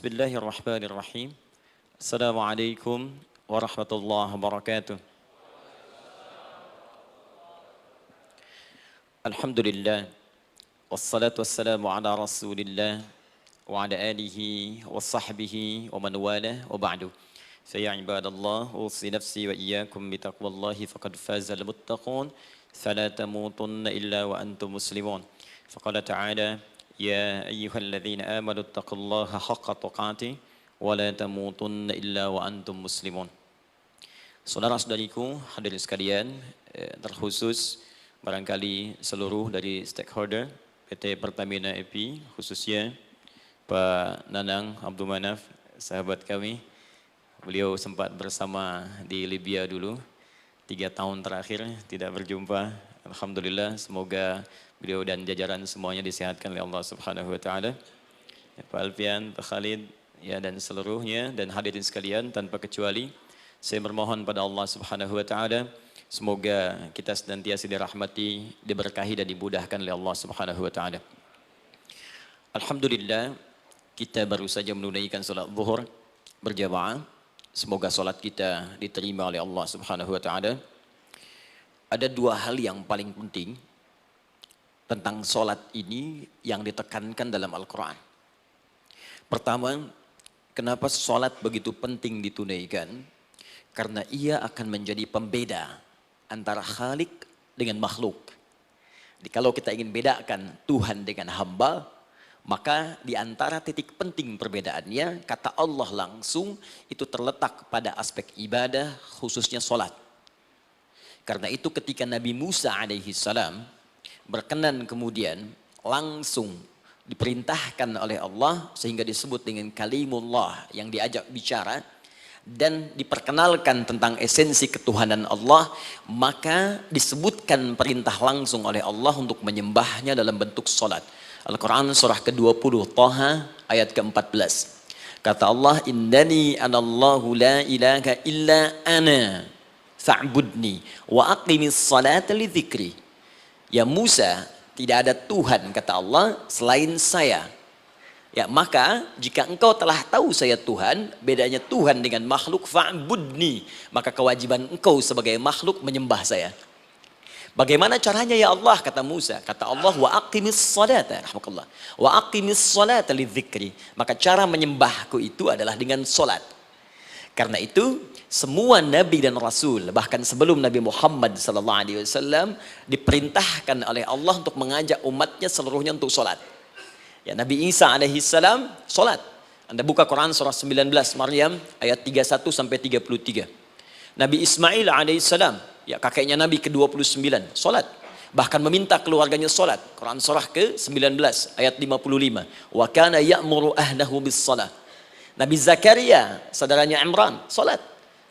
Bismillahirrahmanirrahim. Assalamualaikum warahmatullahi wabarakatuh. Alhamdulillah. Wassalatu wassalamu ala rasulillah wa ala alihi wa sahbihi wa man wala wa ba'du. Faya ibadallah, usi nafsi wa iyyakum bitaqwallahi faqad fazal muttaqun. Fala tamutunna illa wa antum muslimun. Faqala ta'ala, ya ayyuhalladzina amanu taqullaha haqqa tuqatih wa la tamutunna illa wa antum muslimun. Saudara-saudariku hadirin sekalian, terkhusus barangkali seluruh dari stakeholder PT Pertamina EP, khususnya Pak Nanang Abdul Manaf, sahabat kami. Beliau sempat bersama di Libya dulu, 3 tahun terakhir tidak berjumpa. Alhamdulillah, semoga beliau dan jajaran semuanya disehatkan oleh Allah Subhanahu wa taala. Ya, Pak Alfian, Pak Khalid, ya dan seluruhnya dan hadirin sekalian tanpa kecuali, saya bermohon pada Allah Subhanahu wa taala semoga kita senantiasa dirahmati, diberkahi dan dimudahkan oleh Allah Subhanahu wa taala. Alhamdulillah, kita baru saja menunaikan salat zuhur berjamaah. Semoga salat kita diterima oleh Allah Subhanahu wa taala. Ada 2 hal yang paling penting tentang solat ini yang ditekankan dalam Al-Quran. Pertama, kenapa solat begitu penting ditunaikan? Karena ia akan menjadi pembeda antara Khalik dengan makhluk. Jadi kalau kita ingin bedakan Tuhan dengan hamba, maka di antara titik penting perbedaannya, kata Allah langsung itu terletak pada aspek ibadah, khususnya solat. Karena itu ketika Nabi Musa alaihi salam berkenan kemudian langsung diperintahkan oleh Allah sehingga disebut dengan kalimullah yang diajak bicara dan diperkenalkan tentang esensi ketuhanan Allah, maka disebutkan perintah langsung oleh Allah untuk menyembahnya dalam bentuk salat. Al-Quran surah ke-20 Taha ayat ke-14. Kata Allah, innani anallahu la ilaha illa ana fa'budni wa aqimis salata li dzikri. Ya Musa, tidak ada Tuhan kata Allah selain saya. Ya maka jika engkau telah tahu saya Tuhan, bedanya Tuhan dengan makhluk, fa'budni, maka kewajiban engkau sebagai makhluk menyembah saya. Bagaimana caranya ya Allah, kata Musa? Kata Allah, wa aqimis salata, rahmatullah, wa aqimis salata li dzikri. Maka cara menyembahku itu adalah dengan salat. Karena itu semua nabi dan rasul, bahkan sebelum Nabi Muhammad SAW, diperintahkan oleh Allah untuk mengajak umatnya seluruhnya untuk sholat. Ya, Nabi Isa alaihissalam sholat. Anda buka Quran surah 19 Maryam ayat 31 sampai 33. Nabi Ismail alaihissalam, ya kakeknya Nabi ke-29, sholat. Bahkan meminta keluarganya sholat. Quran surah ke-19 ayat 55. Wa kana ya'muru ahlahu bis salah. Nabi Zakaria, saudaranya Imran, salat.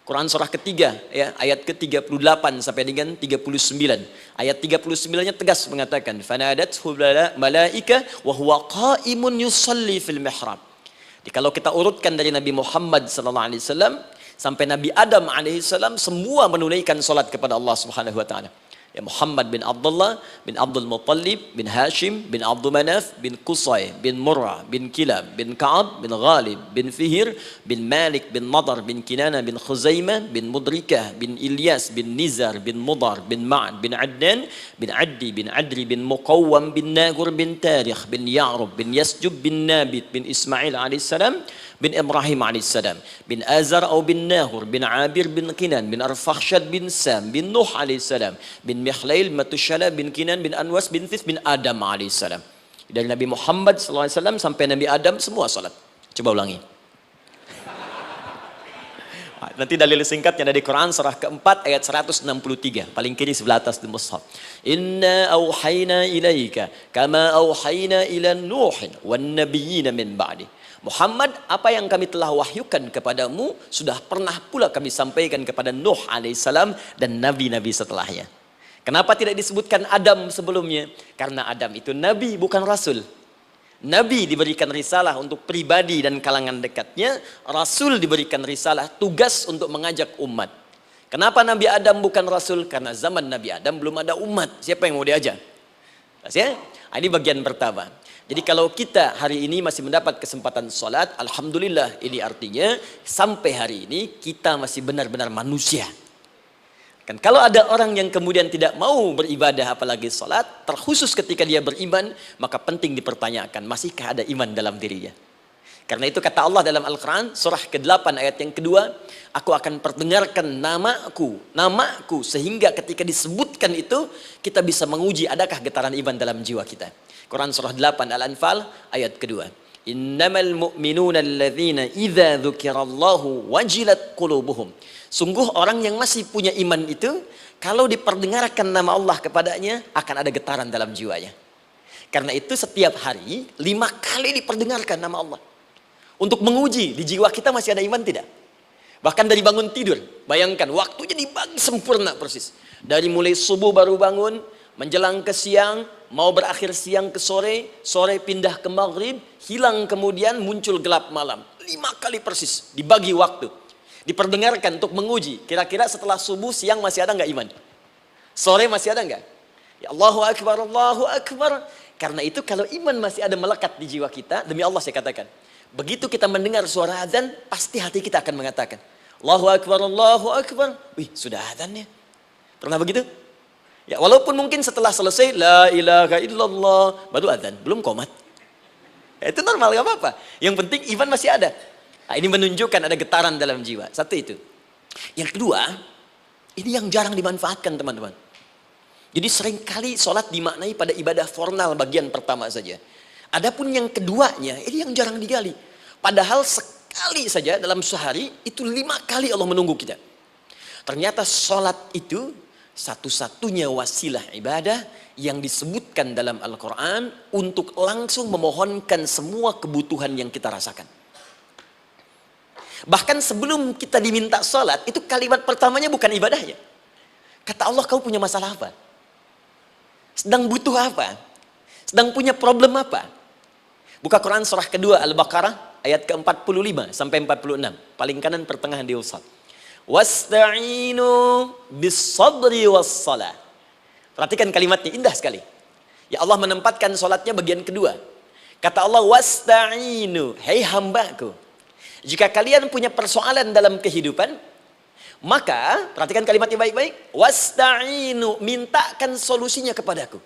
Quran surah ketiga, ya, ayat ke-38 sampai dengan 39. Ayat 39-nya tegas mengatakan, "Fanadathu malaika wa huwa qa'imun yusalli fil mihrab." Jadi kalau kita urutkan dari Nabi Muhammad sallallahu alaihi wasallam sampai Nabi Adam alaihi salam, semua menunaikan salat kepada Allah Subhanahu wa taala. Ya Muhammad bin Abdullah bin Abdul Muttalib bin Hashim bin Abdul Manaf bin Qusay bin Murrah bin Kilab bin Ka'ab bin Ghalib bin Fihir bin Malik bin Nadar bin Kinana bin Khuzaimah bin Mudrikah bin Ilyas bin Nizar bin Mudar bin Ma'ad bin Adnan bin Addi bin Adri bin Muqawwam bin Nagur bin Tarikh bin Ya'rub bin Yasjub bin Nabit bin Ismail alaihissalam bin Ibrahim alaihissalam bin Azar atau bin Nahur bin Abir bin Kinan bin Arfakhshad bin Sam bin Nuh alaihissalam bin Mihlail Matushala bin Kinan bin Anwas bin Thith bin Adam alaihissalam. Dari Nabi Muhammad SAW sampai Nabi Adam semua salat. Coba ulangi. Nanti dalil singkatnya dari Quran surah keempat ayat 163, paling kiri sebelah atas di mushaf. Inna auhayna ilaika kama auhayna ila Nuhin wan nabiyina min ba'di. Muhammad, apa yang kami telah wahyukan kepadamu sudah pernah pula kami sampaikan kepada Nuh alaihissalam dan nabi-nabi setelahnya. Kenapa tidak disebutkan Adam sebelumnya? Karena Adam itu nabi bukan rasul. Nabi diberikan risalah untuk pribadi dan kalangan dekatnya, rasul diberikan risalah tugas untuk mengajak umat. Kenapa Nabi Adam bukan rasul? Karena zaman Nabi Adam belum ada umat. Siapa yang mau diajak? Ya? Ini bagian pertama. Jadi kalau kita hari ini masih mendapat kesempatan sholat, alhamdulillah, ini artinya sampai hari ini kita masih benar-benar manusia. Kan kalau ada orang yang kemudian tidak mau beribadah apalagi sholat, terkhusus ketika dia beriman, maka penting dipertanyakan, masihkah ada iman dalam dirinya? Karena itu kata Allah dalam Al-Quran, surah ke-8 ayat yang kedua, aku akan perdengarkan namaku, sehingga ketika disebutkan itu, kita bisa menguji adakah getaran iman dalam jiwa kita. Quran surah 8 Al-Anfal ayat kedua. Innamal mu'minuna alladzina idza dzukirallahu wajilat qulubuhum. Sungguh orang yang masih punya iman itu, kalau diperdengarkan nama Allah kepadanya, akan ada getaran dalam jiwanya. Karena itu setiap hari 5 kali diperdengarkan nama Allah. Untuk menguji di jiwa kita masih ada iman tidak? Bahkan dari bangun tidur, bayangkan waktunya dibagi sempurna persis. Dari mulai subuh baru bangun, menjelang ke siang, mau berakhir siang ke sore, sore pindah ke maghrib, hilang kemudian muncul gelap malam. 5 kali persis dibagi waktu. Diperdengarkan untuk menguji. Kira-kira setelah subuh siang masih ada nggak iman? Sore masih ada nggak? Ya Allahu Akbar, Allahu Akbar. Karena itu kalau iman masih ada melekat di jiwa kita, demi Allah saya katakan, begitu kita mendengar suara azan, pasti hati kita akan mengatakan, Allahu Akbar, Allahu Akbar. Wih, sudah azannya. Pernah begitu? Ya, walaupun mungkin setelah selesai, La ilaha illallah, baru azan, belum qomat. Ya, itu normal, gak apa-apa. Yang penting iman masih ada. Nah, ini menunjukkan ada getaran dalam jiwa. Satu itu. Yang kedua, ini yang jarang dimanfaatkan teman-teman. Jadi seringkali sholat dimaknai pada ibadah formal bagian pertama saja. Adapun yang keduanya, ini yang jarang digali. Padahal sekali saja dalam sehari, itu 5 kali Allah menunggu kita. Ternyata sholat itu satu-satunya wasilah ibadah yang disebutkan dalam Al-Quran untuk langsung memohonkan semua kebutuhan yang kita rasakan. Bahkan sebelum kita diminta sholat, itu kalimat pertamanya bukan ibadahnya. Kata Allah, kau punya masalah apa? Sedang butuh apa? Sedang punya problem apa? Buka Quran surah kedua Al-Baqarah ayat ke-45 sampai 46. Paling kanan pertengahan di usad. Wasta'inu bis-sabri was-salah. Perhatikan kalimatnya, indah sekali. Ya Allah menempatkan sholatnya bagian kedua. Kata Allah, wasta'inu, hei hambaku, jika kalian punya persoalan dalam kehidupan, maka, perhatikan kalimatnya baik-baik, wasta'inu, mintakan solusinya kepadaku.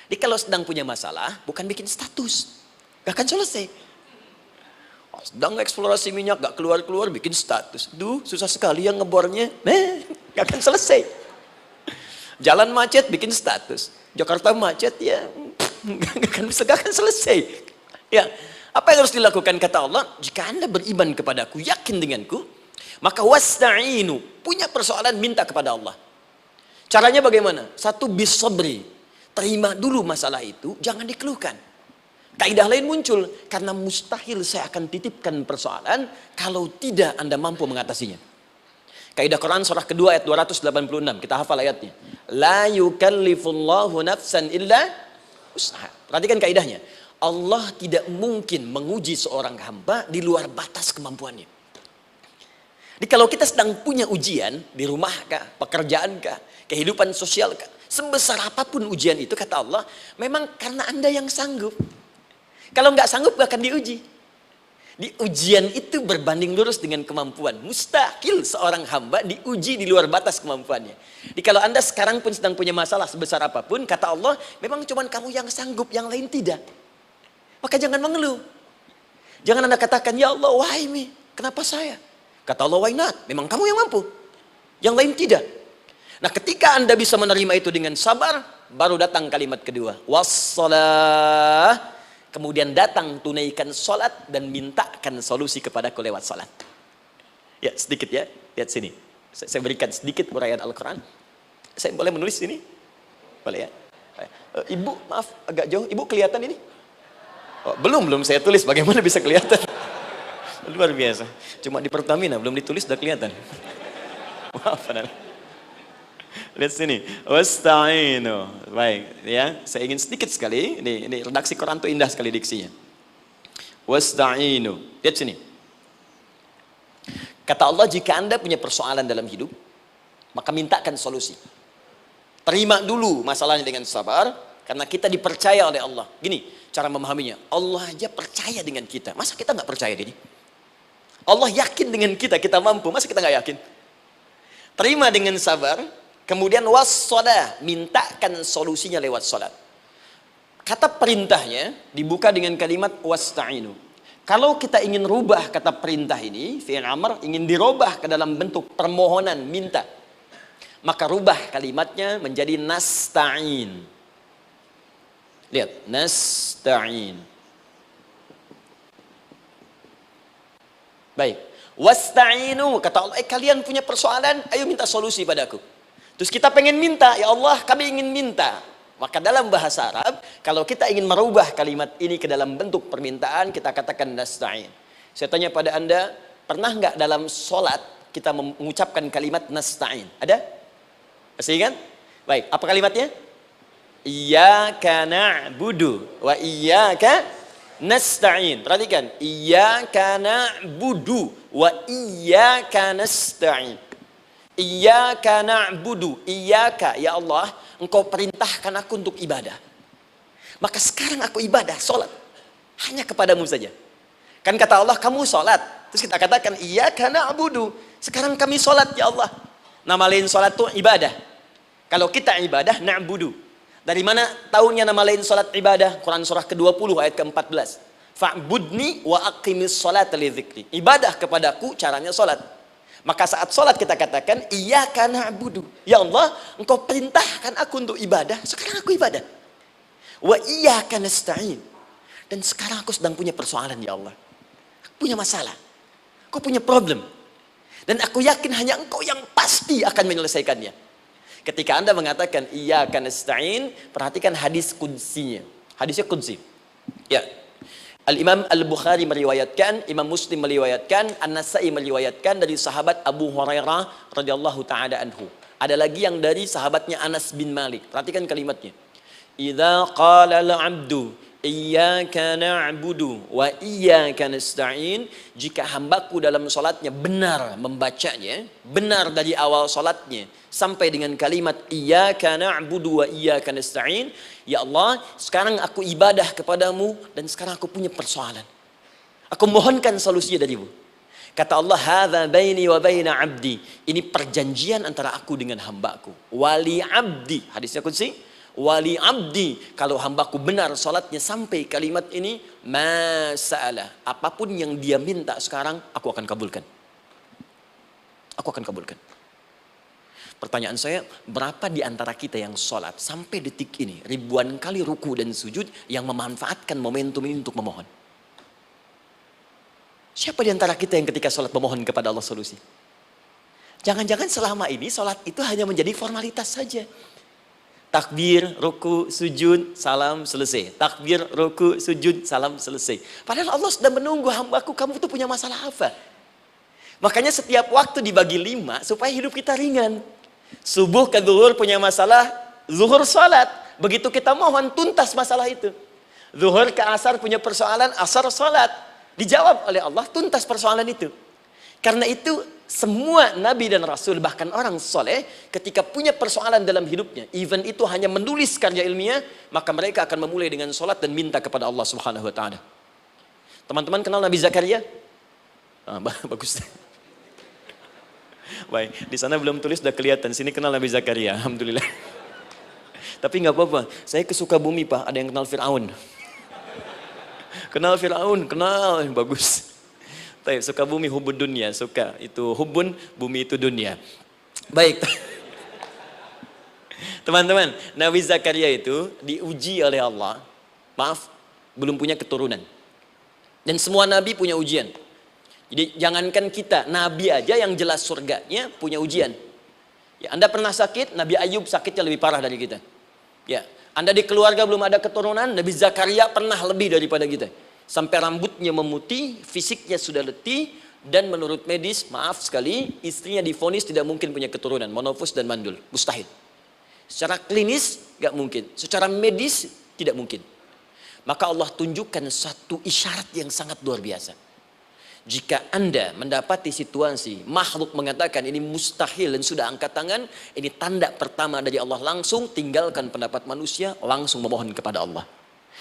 Jadi kalau sedang punya masalah, bukan bikin status, gak akan selesai. Sedang eksplorasi minyak, gak keluar-keluar, bikin status. Duh, susah sekali yang ngebornya, gak akan selesai. Jalan macet, bikin status. Jakarta macet, ya, gak akan selesai. Ya, apa yang harus dilakukan kata Allah? Jika Anda beriman kepadaku, yakin denganku, maka wasta'inu, punya persoalan minta kepada Allah. Caranya bagaimana? Satu, bis-sabri, terima dulu masalah itu, jangan dikeluhkan. Kaidah lain muncul, karena mustahil saya akan titipkan persoalan kalau tidak Anda mampu mengatasinya. Kaidah Quran surah kedua ayat 286, kita hafal ayatnya. La yukallifullahu nafsan illa usaha. Perhatikan kaidahnya. Allah tidak mungkin menguji seorang hamba di luar batas kemampuannya. Jadi kalau kita sedang punya ujian di rumah kah, pekerjaan kah, kehidupan sosial kah, sebesar apapun ujian itu kata Allah, memang karena Anda yang sanggup. Kalau nggak sanggup gak akan diuji. Di ujian itu berbanding lurus dengan kemampuan. Mustahil seorang hamba diuji di luar batas kemampuannya. Jadi kalau Anda sekarang pun sedang punya masalah sebesar apapun, kata Allah, memang cuma kamu yang sanggup, yang lain tidak. Maka jangan mengeluh. Jangan Anda katakan, ya Allah, why me? Kenapa saya? Kata Allah, why not? Memang kamu yang mampu. Yang lain tidak. Nah, ketika Anda bisa menerima itu dengan sabar, baru datang kalimat kedua. Wassalah. Kemudian datang tunaikan sholat dan mintakan solusi kepadaku lewat sholat. Ya, sedikit ya. Lihat sini. Saya berikan sedikit uraian Al-Quran. Saya boleh menulis sini? Boleh ya? Ibu, maaf, agak jauh. Ibu kelihatan ini? Oh, belum saya tulis, bagaimana bisa kelihatan? Luar biasa. Cuma di Pertamina belum ditulis udah kelihatan. Maaf, lihat sini. Wasta'inu. Baik, ya. Saya ingin sedikit sekali. Ini redaksi Quran itu indah sekali diksinya. Wasta'inu. Lihat sini. Kata Allah, jika Anda punya persoalan dalam hidup, maka mintakan solusi. Terima dulu masalahnya dengan sabar, karena kita dipercaya oleh Allah. Gini, cara memahaminya. Allah aja percaya dengan kita. Masa kita nggak percaya diri? Allah yakin dengan kita, kita mampu. Masa kita nggak yakin? Terima dengan sabar. Kemudian wassalah, mintakan solusinya lewat salat. Kata perintahnya dibuka dengan kalimat wasta'inu. Kalau kita ingin rubah kata perintah ini, fi'il amr, ingin dirubah ke dalam bentuk permohonan, minta, maka rubah kalimatnya menjadi nasta'in. Lihat, nasta'in. Baik. Wasta'inu, kata Allah, kalian punya persoalan, ayo minta solusi padaku. Terus kita pengen minta, ya Allah, kami ingin minta. Maka dalam bahasa Arab, kalau kita ingin merubah kalimat ini ke dalam bentuk permintaan, kita katakan nasta'in. Saya tanya pada Anda, pernah nggak dalam sholat kita mengucapkan kalimat nasta'in? Ada? Masih ingat? Baik, apa kalimatnya? Iyyaka na'budu wa iyyaka nasta'in. Perhatikan, iyyaka na'budu wa iyyaka nasta'in. Iyyaka na'budu, iyyaka, ya Allah, Engkau perintahkan aku untuk ibadah. Maka sekarang aku ibadah, sholat. Hanya kepadamu saja. Kan kata Allah, kamu sholat. Terus kita katakan, iyyaka na'budu. Sekarang kami sholat, ya Allah. Nama lain sholat itu ibadah. Kalau kita ibadah, na'budu. Dari mana tahunnya nama lain sholat ibadah? Quran surah ke-20 ayat ke-14. Fa'budni wa aqimis sholata li dzikri. Ibadah kepadaku, caranya sholat. Maka saat sholat kita katakan, iyyaka na'budu. Ya Allah, Engkau perintahkan aku untuk ibadah. Sekarang aku ibadah. Wa iyyaka nasta'in. Dan sekarang aku sedang punya persoalan, ya Allah. Aku punya masalah. Aku punya problem. Dan aku yakin hanya Engkau yang pasti akan menyelesaikannya. Ketika Anda mengatakan, iyyaka nasta'in, perhatikan hadis qudsinya. Hadisnya qudsi. Ya. Al-Imam Al-Bukhari meriwayatkan, Imam Muslim meriwayatkan, An-Nasai meriwayatkan dari sahabat Abu Hurairah radhiyallahu taala anhu. Ada lagi yang dari sahabatnya Anas bin Malik. Perhatikan kalimatnya. Idza qala al-'abdu iyyaka na'budu wa iyyaka nasta'in, jika hambaku dalam salatnya benar membacanya, benar dari awal salatnya sampai dengan kalimat iyyaka na'budu wa iyyaka nasta'in, ya Allah, sekarang aku ibadah kepadamu dan sekarang aku punya persoalan. Aku mohonkan solusinya darimu. Kata Allah, hadza baini wa baina 'abdi. Ini perjanjian antara aku dengan hambaku. Wali 'abdi. Hadisnya qudsi. Wali 'abdi, kalau hambaku benar salatnya sampai kalimat ini, masalah, apapun yang dia minta sekarang, aku akan kabulkan. Aku akan kabulkan. Pertanyaan saya, berapa di antara kita yang sholat sampai detik ini, ribuan kali ruku dan sujud, yang memanfaatkan momentum ini untuk memohon? Siapa di antara kita yang ketika sholat memohon kepada Allah solusi? Jangan-jangan selama ini sholat itu hanya menjadi formalitas saja. Takbir, ruku, sujud, salam, selesai. Takbir, ruku, sujud, salam, selesai. Padahal Allah sudah menunggu hambaku, kamu tuh punya masalah apa? Makanya setiap waktu dibagi 5 supaya hidup kita ringan. Subuh ke zuhur punya masalah, zuhur salat. Begitu kita mohon, tuntas masalah itu. Zuhur ke asar punya persoalan, asar salat. Dijawab oleh Allah, tuntas persoalan itu. Karena itu semua nabi dan rasul, bahkan orang soleh, ketika punya persoalan dalam hidupnya, even itu hanya menulis karya ilmiah, maka mereka akan memulai dengan sholat dan minta kepada Allah Subhanahu Wa Taala. Teman-teman kenal Nabi Zakaria? Bagus. Baik, di sana belum tulis, sudah kelihatan. Sini kenal Nabi Zakaria, alhamdulillah. Tapi nggak apa-apa. Saya ke Sukabumi, Pak. Ada yang kenal Fir'aun. Kenal Fir'aun, kenal, bagus. Sukabumi hubun dunia, suka itu hubun, bumi itu dunia. Baik. Teman-teman, Nabi Zakaria itu diuji oleh Allah. Maaf, belum punya keturunan. Dan semua nabi punya ujian. Jadi jangankan kita, nabi aja yang jelas surganya punya ujian. Ya, Anda pernah sakit, Nabi Ayub sakitnya lebih parah dari kita. Ya, Anda di keluarga belum ada keturunan, Nabi Zakaria pernah lebih daripada kita. Sampai rambutnya memutih, fisiknya sudah letih, dan menurut medis, maaf sekali, istrinya divonis tidak mungkin punya keturunan, monofus dan mandul, mustahil. Secara klinis, gak mungkin. Secara medis, tidak mungkin. Maka Allah tunjukkan satu isyarat yang sangat luar biasa. Jika Anda mendapati situasi, makhluk mengatakan ini mustahil dan sudah angkat tangan, ini tanda pertama dari Allah, langsung tinggalkan pendapat manusia, langsung memohon kepada Allah.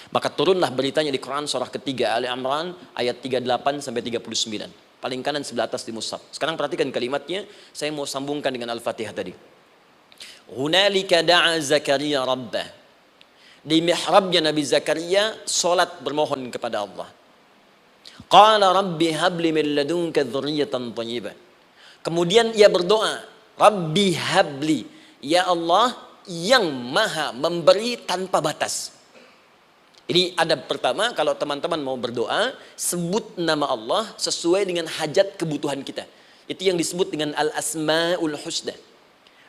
Maka turunlah beritanya di Quran surah ketiga Ali Imran ayat 38 sampai 39. Paling kanan sebelah atas di mushaf. Sekarang perhatikan kalimatnya, saya mau sambungkan dengan Al-Fatihah tadi. Hunalika da'a Zakaria rabbah. Di mihrabnya Nabi Zakaria salat bermohon kepada Allah. Qala rabbi habli min ladunka dzurriyyatan thayyibah. Kemudian ia berdoa, Rabbi habli, ya Allah yang maha memberi tanpa batas. Ini adab pertama, kalau teman-teman mau berdoa, sebut nama Allah sesuai dengan hajat kebutuhan kita. Itu yang disebut dengan al-asma'ul husna.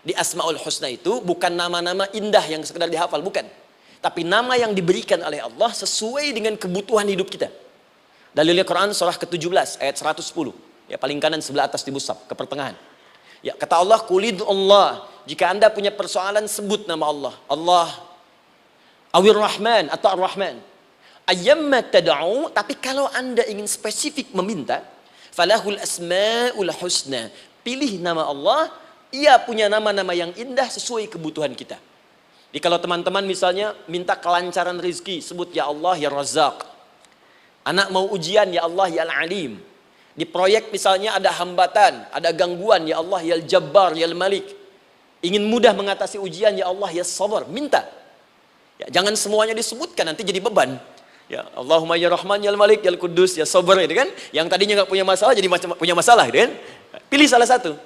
Di asma'ul husna itu bukan nama-nama indah yang sekedar dihafal, bukan. Tapi nama yang diberikan oleh Allah sesuai dengan kebutuhan hidup kita. Dalilnya Quran surah ke-17 ayat 110. Ya, paling kanan sebelah atas di mushaf, ke pertengahan. Ya, kata Allah, Qulid Allah. Jika Anda punya persoalan, sebut nama Allah. Allah Awir Rahman atau Ar-Rahman. Ayyamma tad'u, tapi kalau Anda ingin spesifik meminta, falahul asmaul husna. Pilih nama Allah, ia punya nama-nama yang indah sesuai kebutuhan kita. Jadi kalau teman-teman misalnya minta kelancaran rezeki, sebut ya Allah ya Razzaq. Anak mau ujian, ya Allah ya Al-Alim. Di proyek misalnya ada hambatan, ada gangguan, ya Allah ya Al-Jabbar ya Al-Malik. Ingin mudah mengatasi ujian, ya Allah ya Sabar. Minta. Ya, jangan semuanya disebutkan, nanti jadi beban. Ya, Allahumma ya Rahman ya Al-Malik ya Al-Quddus ya Sabar, gitu kan? Yang tadinya nggak punya masalah jadi punya masalah, gitu kan? Pilih salah satu.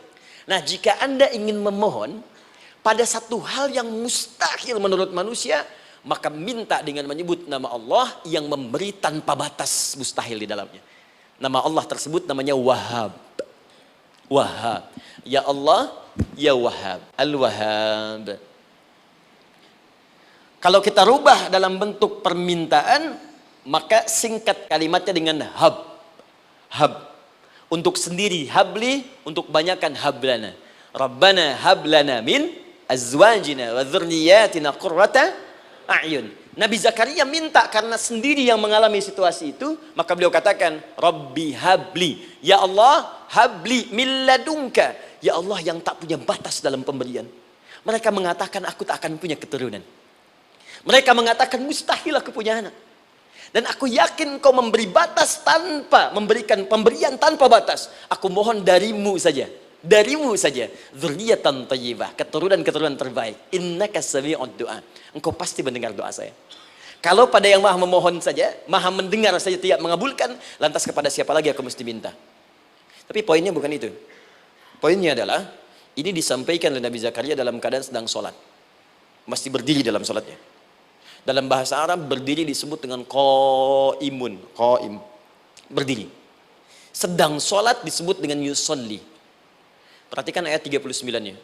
Nah, jika Anda ingin memohon pada satu hal yang mustahil menurut manusia, maka minta dengan menyebut nama Allah yang memberi tanpa batas, mustahil di dalamnya. Nama Allah tersebut namanya Wahhab. Wahhab. Ya Allah, ya Wahhab. Al-Wahhab. Kalau kita rubah dalam bentuk permintaan, maka singkat kalimatnya dengan hab. Hab. Untuk sendiri habli, untuk banyakkan hablana. Rabbana hablana min azwajina wa dzurriyyatina qurrata a'yun. Nabi Zakaria minta karena sendiri yang mengalami situasi itu, maka beliau katakan, Rabbi habli, ya Allah habli min ladunka, ya Allah yang tak punya batas dalam pemberian. Mereka mengatakan aku tak akan punya keturunan. Mereka mengatakan mustahil aku punya anak. Dan aku yakin kau memberi batas tanpa memberikan pemberian tanpa batas. Aku mohon darimu saja. Darimu saja. Dzurriyyatan thayyibah, keturunan-keturunan terbaik. Innaka sami'ud du'a. Engkau pasti mendengar doa saya. Kalau pada yang maha memohon saja, maha mendengar saja tidak mengabulkan, lantas kepada siapa lagi aku mesti minta? Tapi poinnya bukan itu. Poinnya adalah ini disampaikan oleh Nabi Zakaria dalam keadaan sedang sholat. Masih berdiri dalam sholatnya. Dalam bahasa Arab berdiri disebut dengan qaimun, qaim, berdiri. Sedang sholat disebut dengan yusolli. Perhatikan ayat 39-nya.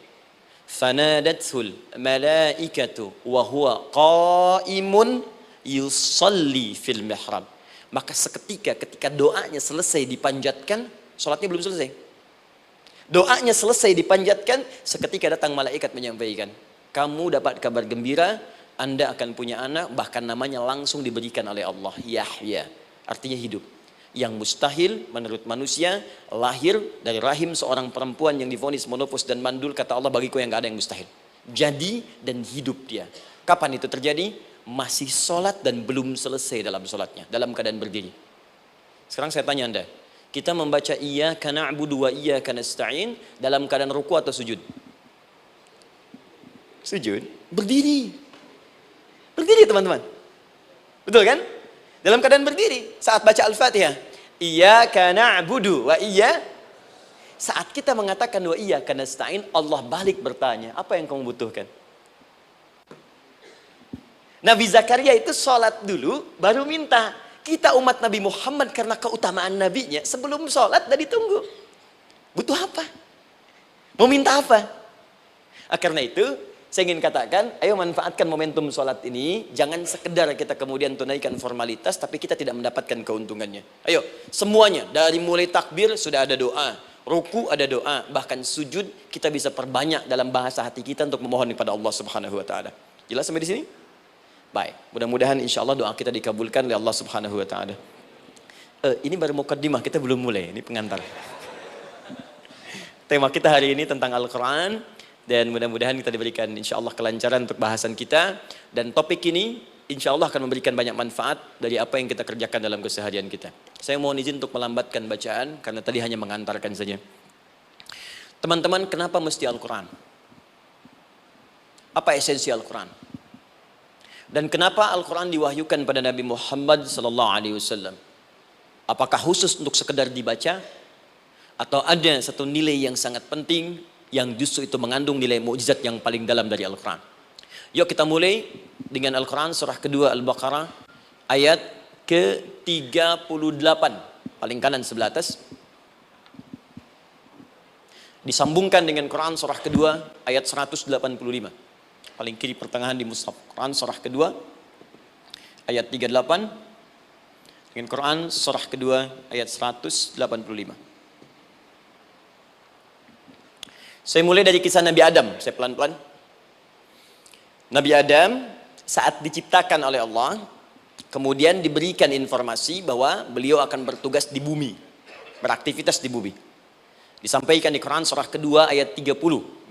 Fanadathul malaikatu wa huwa qaimun yusolli fil mihrab. Maka seketika ketika doanya selesai dipanjatkan, sholatnya belum selesai. Doanya selesai dipanjatkan, seketika datang malaikat menyampaikan, kamu dapat kabar gembira, Anda akan punya anak, bahkan namanya langsung diberikan oleh Allah, Yahya, artinya hidup. Yang mustahil menurut manusia, lahir dari rahim seorang perempuan yang divonis monopos dan mandul, kata Allah, bagiku yang gak ada yang mustahil. Jadi dan hidup dia. Kapan itu terjadi? Masih sholat dan belum selesai dalam sholatnya, dalam keadaan berdiri. Sekarang saya tanya Anda, kita membaca iyyaka na'budu wa iyyaka nasta'in dalam keadaan ruku atau sujud? Sujud, berdiri. Berdiri teman-teman. Betul kan? Dalam keadaan berdiri saat baca Al-Fatihah. Iyyaka na'budu wa saat kita mengatakan wa iyyaka nasta'in, Allah balik bertanya, apa yang kamu butuhkan? Nabi Zakaria itu sholat dulu baru minta. Kita umat Nabi Muhammad karena keutamaan nabinya, sebelum sholat udah ditunggu. Butuh apa? Mau minta apa? Karena itu saya ingin katakan, ayo manfaatkan momentum sholat ini. Jangan sekedar kita kemudian tunaikan formalitas, tapi kita tidak mendapatkan keuntungannya. Ayo, semuanya. Dari mulai takbir sudah ada doa. Ruku ada doa. Bahkan sujud kita bisa perbanyak dalam bahasa hati kita untuk memohon kepada Allah Subhanahu Wa Taala. Jelas sampai di sini? Baik. Mudah-mudahan insya Allah doa kita dikabulkan oleh Allah Subhanahu Wa Taala. Ini baru mukaddimah, kita belum mulai. Ini pengantar. Tema kita hari ini tentang Al-Quran. Dan mudah-mudahan kita diberikan insya Allah kelancaran untuk bahasan kita. Dan topik ini insya Allah akan memberikan banyak manfaat dari apa yang kita kerjakan dalam keseharian kita. Saya mohon izin untuk melambatkan bacaan, karena tadi hanya mengantarkan saja. Teman-teman, kenapa mesti Al-Quran? Apa esensi Al-Quran? Dan kenapa Al-Quran diwahyukan pada Nabi Muhammad SAW? Apakah khusus untuk sekedar dibaca? Atau ada satu nilai yang sangat penting yang justru itu mengandung nilai mukjizat yang paling dalam dari Al-Quran? Yuk kita mulai dengan Al-Quran surah kedua Al-Baqarah ayat ke-38, paling kanan sebelah atas. Disambungkan dengan Quran surah kedua ayat 185, paling kiri pertengahan di mushaf. Quran surah kedua ayat 38 dengan Quran surah kedua ayat 185. Saya mulai dari kisah Nabi Adam, saya pelan-pelan. Nabi Adam saat diciptakan oleh Allah, kemudian diberikan informasi bahwa beliau akan bertugas di bumi, beraktivitas di bumi. Disampaikan di Quran surah kedua ayat 30,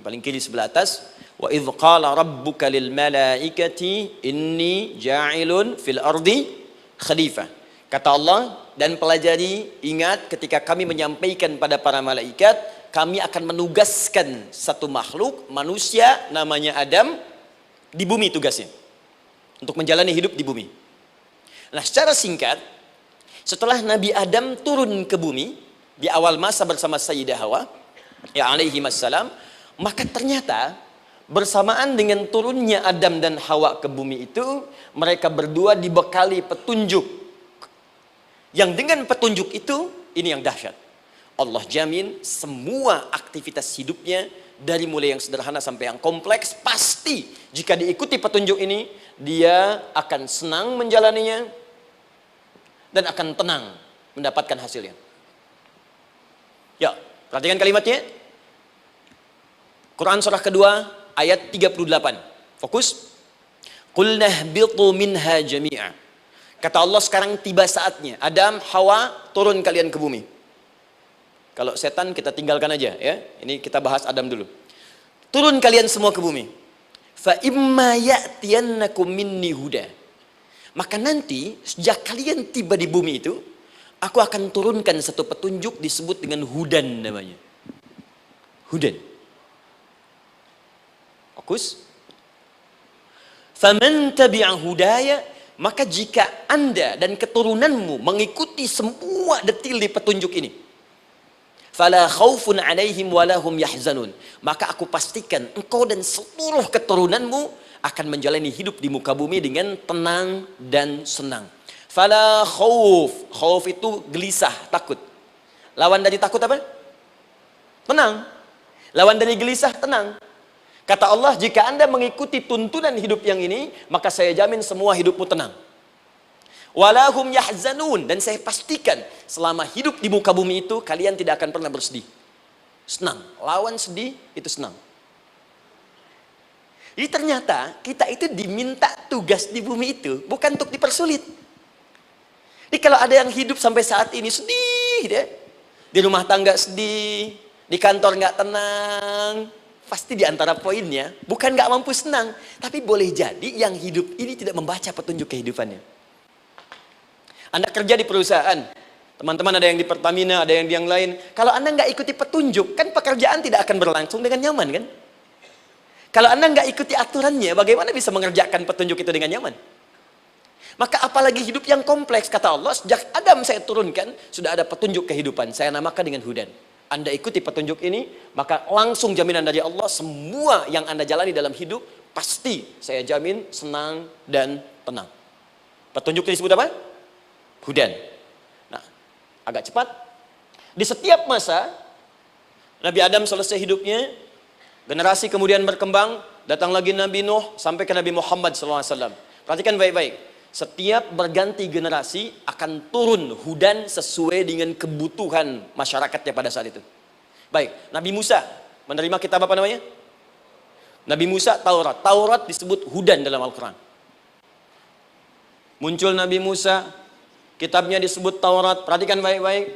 paling kiri sebelah atas. Wa idh qala rabbuka lil malaikati inni ja'ilun fil ardi khalifah. Kata Allah, dan pelajari, ingat ketika kami menyampaikan pada para malaikat, kami akan menugaskan satu makhluk, manusia namanya Adam, di bumi tugasnya, untuk menjalani hidup di bumi. Nah, secara singkat, setelah Nabi Adam turun ke bumi di awal masa bersama Sayyidah Hawa, ya alaihi wassalam, maka ternyata bersamaan dengan turunnya Adam dan Hawa ke bumi itu, mereka berdua dibekali petunjuk. Yang dengan petunjuk itu, ini yang dahsyat. Allah jamin semua aktivitas hidupnya, dari mulai yang sederhana sampai yang kompleks, pasti jika diikuti petunjuk ini, dia akan senang menjalaninya dan akan tenang mendapatkan hasilnya. Ya, perhatikan kalimatnya. Quran surah kedua ayat 38. Fokus. Qul nahbitu minha jami'a. Kata Allah, sekarang tiba saatnya. Adam, Hawa, turun kalian ke bumi. Kalau setan kita tinggalkan aja ya. Ini kita bahas Adam dulu. Turun kalian semua ke bumi. Fa imma ya'tiyannakum minni huda. Maka nanti sejak kalian tiba di bumi itu, aku akan turunkan satu petunjuk disebut dengan hudan namanya. Hudan. Fokus. Faman tabi'a hudaya, maka jika Anda dan keturunanmu mengikuti semua detil di petunjuk ini, fala khaufun alaihim walahum yahzanun, maka aku pastikan engkau dan seluruh keturunanmu akan menjalani hidup di muka bumi dengan tenang dan senang. Fala khauf, khauf itu gelisah, takut. Lawan dari takut apa? Tenang. Lawan dari gelisah, tenang. Kata Allah, jika Anda mengikuti tuntunan hidup yang ini, maka saya jamin semua hidupmu tenang. Walahum yahzanun, dan saya pastikan selama hidup di muka bumi itu kalian tidak akan pernah bersedih. Senang, lawan sedih itu senang. Jadi ternyata kita itu diminta tugas di bumi itu bukan untuk dipersulit. Jadi kalau ada yang hidup sampai saat ini sedih deh, di rumah tangga sedih, di kantor nggak tenang, pasti di antara poinnya bukan nggak mampu senang, tapi boleh jadi yang hidup ini tidak membaca petunjuk kehidupannya. Anda kerja di perusahaan, teman-teman ada yang di Pertamina, ada yang di yang lain. Kalau Anda nggak ikuti petunjuk, kan pekerjaan tidak akan berlangsung dengan nyaman kan? Kalau Anda nggak ikuti aturannya, bagaimana bisa mengerjakan petunjuk itu dengan nyaman? Maka apalagi hidup yang kompleks, kata Allah, sejak Adam saya turunkan, sudah ada petunjuk kehidupan, saya namakan dengan hudan. Anda ikuti petunjuk ini, maka langsung jaminan dari Allah, semua yang Anda jalani dalam hidup, pasti saya jamin senang dan tenang. Petunjuk ini disebut apa? Hudan. Nah, agak cepat. Di setiap masa, Nabi Adam selesai hidupnya, generasi kemudian berkembang, datang lagi Nabi Nuh, sampai ke Nabi Muhammad SAW. Perhatikan baik-baik. Setiap berganti generasi akan turun hudan sesuai dengan kebutuhan masyarakatnya pada saat itu. Baik, Nabi Musa menerima kitab apa namanya? Nabi Musa, Taurat. Taurat disebut hudan dalam Al-Quran. Muncul Nabi Musa, kitabnya disebut Taurat. Perhatikan baik-baik.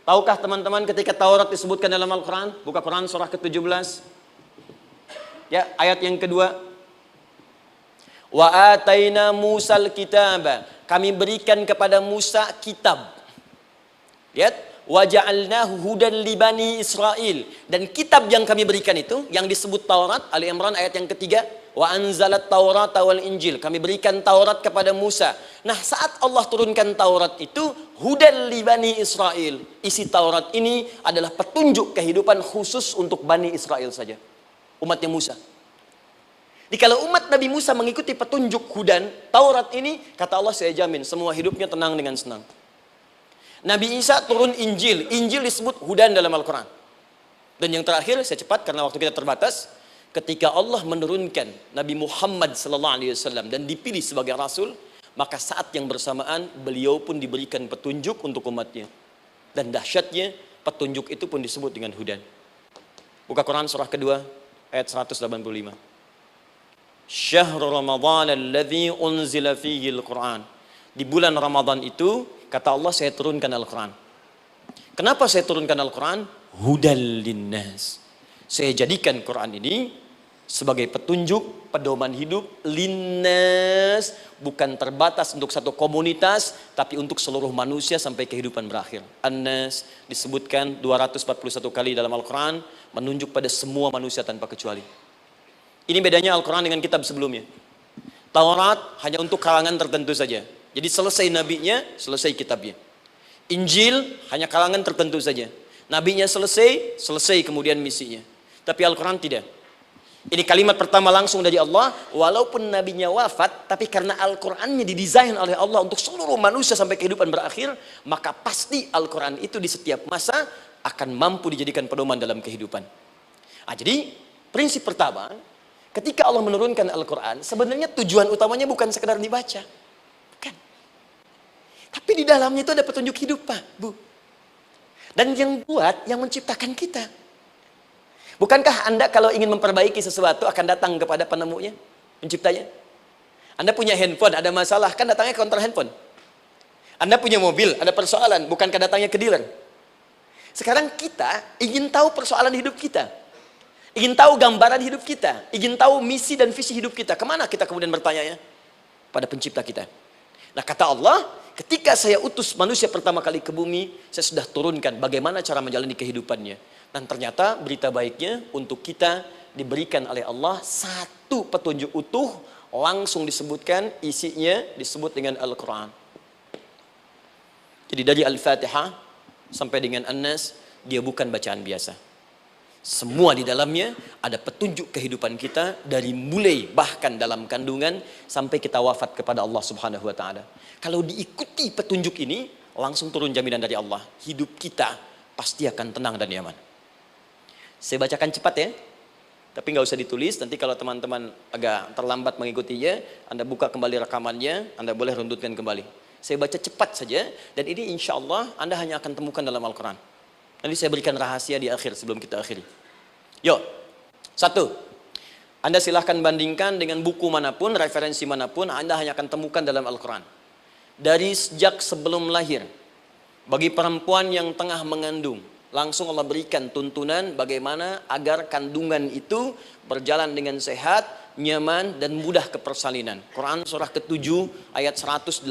Tahukah teman-teman ketika Taurat disebutkan dalam Al-Quran? Buka Quran surah ke-17. Ya, ayat yang kedua. Wa ataina Musal kitaba. Kami berikan kepada Musa kitab. Lihat, wa ja'alnahu hudan li bani Israil. Dan kitab yang kami berikan itu, yang disebut Taurat, Ali Imran ayat yang ketiga, wa anzalat Taurata wal Injil. Kami berikan Taurat kepada Musa. Nah, saat Allah turunkan Taurat itu, hudan li bani Israil. Isi Taurat ini adalah petunjuk kehidupan khusus untuk Bani Israel saja. Umatnya Musa. Jadi kalau umat Nabi Musa mengikuti petunjuk hudan, Taurat ini, kata Allah, saya jamin semua hidupnya tenang dengan senang. Nabi Isa turun Injil. Injil disebut hudan dalam Al-Quran. Dan yang terakhir, saya cepat karena waktu kita terbatas. Ketika Allah menurunkan Nabi Muhammad SAW dan dipilih sebagai Rasul, maka saat yang bersamaan beliau pun diberikan petunjuk untuk umatnya. Dan dahsyatnya, petunjuk itu pun disebut dengan hudan. Buka Quran surah kedua, ayat 185. Syahrul Ramadan alladzi unzila fihi al-Quran. Di bulan Ramadan itu, kata Allah, saya turunkan Al-Quran. Kenapa saya turunkan Al-Quran? Hudal linnas. Saya jadikan Quran ini sebagai petunjuk, pedoman hidup linnas, bukan terbatas untuk satu komunitas, tapi untuk seluruh manusia sampai kehidupan berakhir. An-Nas disebutkan 241 kali dalam Al-Quran, menunjuk pada semua manusia tanpa kecuali. Ini bedanya Al-Quran dengan kitab sebelumnya. Taurat hanya untuk kalangan tertentu saja. Jadi selesai nabinya, selesai kitabnya. Injil hanya kalangan tertentu saja. Nabinya selesai, selesai kemudian misinya. Tapi Al-Quran tidak. Ini kalimat pertama langsung dari Allah. Walaupun nabinya wafat, tapi karena Al-Qurannya didesain oleh Allah untuk seluruh manusia sampai kehidupan berakhir, maka pasti Al-Quran itu di setiap masa akan mampu dijadikan pedoman dalam kehidupan. Nah, jadi prinsip pertama, ketika Allah menurunkan Al-Quran, sebenarnya tujuan utamanya bukan sekedar dibaca. Bukan. Tapi di dalamnya itu ada petunjuk hidup, Pak, Bu. Dan yang buat, yang menciptakan kita. Bukankah Anda kalau ingin memperbaiki sesuatu akan datang kepada penemunya, penciptanya? Anda punya handphone, ada masalah, kan datangnya ke counter handphone. Anda punya mobil, ada persoalan, bukankah datangnya ke dealer? Sekarang kita ingin tahu persoalan hidup kita. Ingin tahu gambaran hidup kita. Ingin tahu misi dan visi hidup kita. Kemana kita kemudian bertanya? Pada pencipta kita. Nah, kata Allah, ketika saya utus manusia pertama kali ke bumi, saya sudah turunkan bagaimana cara menjalani kehidupannya. Dan ternyata berita baiknya untuk kita diberikan oleh Allah satu petunjuk utuh, langsung disebutkan, isinya disebut dengan Al-Quran. Jadi dari Al-Fatihah sampai dengan An-Nas, dia bukan bacaan biasa. Semua di dalamnya ada petunjuk kehidupan kita dari mulai bahkan dalam kandungan sampai kita wafat kepada Allah Subhanahu wa taala. Kalau diikuti petunjuk ini, langsung turun jaminan dari Allah. Hidup kita pasti akan tenang dan nyaman. Saya bacakan cepat ya. Tapi nggak usah ditulis, nanti kalau teman-teman agak terlambat mengikutinya, Anda buka kembali rekamannya, Anda boleh runtutkan kembali. Saya baca cepat saja, dan ini insya Allah Anda hanya akan temukan dalam Al-Quran. Nanti saya berikan rahasia di akhir sebelum kita akhiri. Yuk, satu, Anda silahkan bandingkan dengan buku manapun, referensi manapun, Anda hanya akan temukan dalam Al-Quran. Dari sejak sebelum lahir, bagi perempuan yang tengah mengandung, langsung Allah berikan tuntunan bagaimana agar kandungan itu berjalan dengan sehat, nyaman, dan mudah ke persalinan. Quran surah ke-7 ayat 189.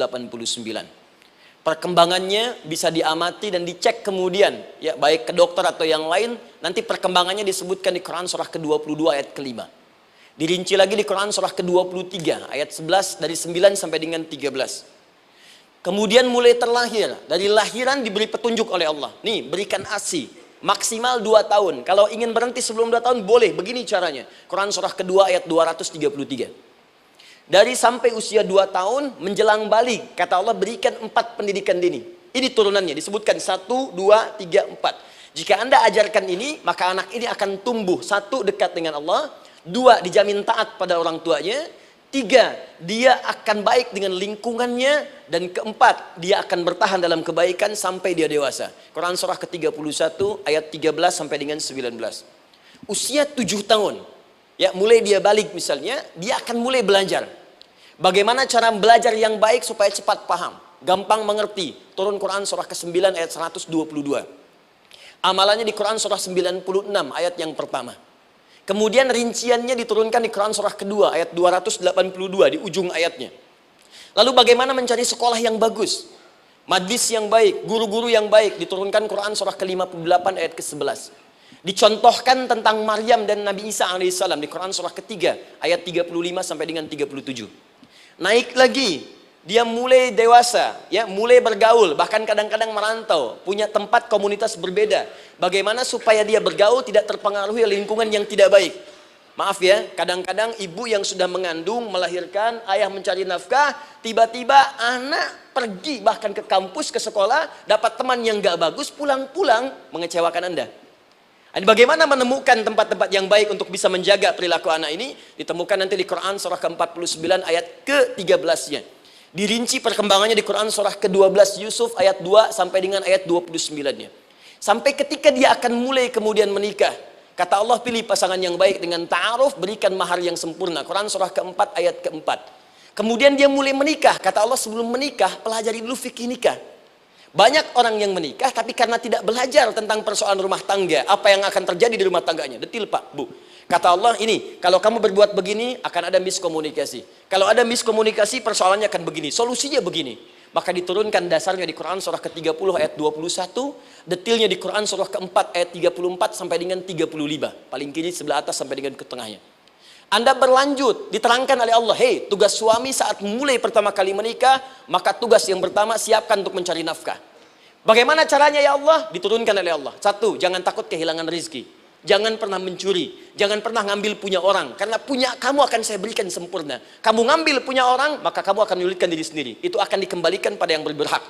Perkembangannya bisa diamati dan dicek kemudian, ya, baik ke dokter atau yang lain. Nanti perkembangannya disebutkan di Quran surah ke-22 ayat ke-5. Dirinci lagi di Quran surah ke-23 ayat 11 dari 9 sampai dengan 13. Kemudian mulai terlahir, dari lahiran diberi petunjuk oleh Allah. Nih, berikan ASI, maksimal 2 tahun. Kalau ingin berhenti sebelum 2 tahun, boleh, begini caranya. Quran surah kedua ayat 233. Dari sampai usia 2 tahun, menjelang balik, kata Allah berikan 4 pendidikan dini. Ini turunannya, disebutkan 1, 2, 3, 4. Jika Anda ajarkan ini, maka anak ini akan tumbuh. 1, dekat dengan Allah. 2, dijamin taat pada orang tuanya. 3, dia akan baik dengan lingkungannya. Dan 4, dia akan bertahan dalam kebaikan sampai dia dewasa. Quran surah ke-31 ayat 13 sampai dengan 19. Usia 7 tahun, ya, mulai dia balik misalnya, dia akan mulai belajar. Bagaimana cara belajar yang baik supaya cepat paham, gampang mengerti. Turun Quran surah ke-9 ayat 122. Amalannya di Quran surah 96 ayat yang pertama. Kemudian rinciannya diturunkan di Quran surah kedua ayat 282 di ujung ayatnya. Lalu bagaimana mencari sekolah yang bagus, majlis yang baik, guru-guru yang baik, diturunkan Quran surah ke-58 ayat ke-11. Dicontohkan tentang Maryam dan Nabi Isa alaihissalam di Quran surah ketiga ayat 35 sampai dengan 37. Naik lagi, dia mulai dewasa, ya, mulai bergaul, bahkan kadang-kadang merantau, punya tempat komunitas berbeda. Bagaimana supaya dia bergaul tidak terpengaruhi lingkungan yang tidak baik. Maaf ya, kadang-kadang ibu yang sudah mengandung, melahirkan, ayah mencari nafkah, tiba-tiba anak pergi bahkan ke kampus, ke sekolah, dapat teman yang gak bagus, pulang-pulang mengecewakan Anda. Bagaimana menemukan tempat-tempat yang baik untuk bisa menjaga perilaku anak ini? Ditemukan nanti di Quran surah ke-49 ayat ke-13-nya. Dirinci perkembangannya di Quran surah ke-12 Yusuf ayat 2 sampai dengan ayat 29-nya. Sampai ketika dia akan mulai kemudian menikah. Kata Allah, pilih pasangan yang baik dengan ta'aruf, berikan mahar yang sempurna. Quran surah ke-4 ayat ke-4. Kemudian dia mulai menikah. Kata Allah, sebelum menikah, pelajari dulu fikih nikah. Banyak orang yang menikah tapi karena tidak belajar tentang persoalan rumah tangga, apa yang akan terjadi di rumah tangganya. Detil Pak, Bu. Kata Allah, ini kalau kamu berbuat begini akan ada miskomunikasi. Kalau ada miskomunikasi persoalannya akan begini, solusinya begini. Maka diturunkan dasarnya di Quran surah ke-30 ayat 21, detilnya di Quran surah ke-4 ayat 34 sampai dengan 35. Paling kiri sebelah atas sampai dengan ke tengahnya. Anda berlanjut, diterangkan oleh Allah, hei, tugas suami saat mulai pertama kali menikah, maka tugas yang pertama siapkan untuk mencari nafkah. Bagaimana caranya ya Allah? Diturunkan oleh Allah. Satu, jangan takut kehilangan rezeki. Jangan pernah mencuri, jangan pernah ngambil punya orang, karena punya kamu akan saya berikan sempurna. Kamu ngambil punya orang, maka kamu akan menyulitkan diri sendiri. Itu akan dikembalikan pada yang berhak.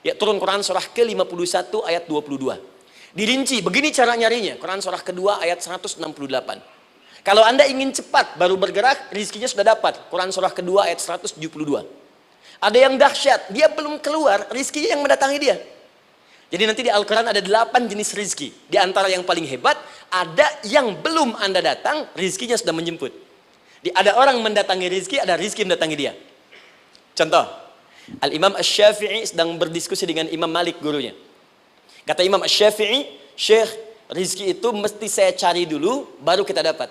Ya, turun Quran surah ke-51 ayat 22. Dirinci, begini cara nyarinya. Quran surah kedua ayat 168. Kalau Anda ingin cepat baru bergerak, rizkinya sudah dapat. Quran surah kedua ayat 172. Ada yang dahsyat, dia belum keluar, rizkinya yang mendatangi dia. Jadi nanti di Al-Quran ada 8 jenis rizki. Di antara yang paling hebat, ada yang belum Anda datang, rizkinya sudah menjemput. Ada orang mendatangi rizki, ada rizki mendatangi dia. Contoh, Al-Imam Asy-Syafi'i sedang berdiskusi dengan Imam Malik gurunya. Kata Imam Asy-Syafi'i, Syekh, rizki itu mesti saya cari dulu, baru kita dapat.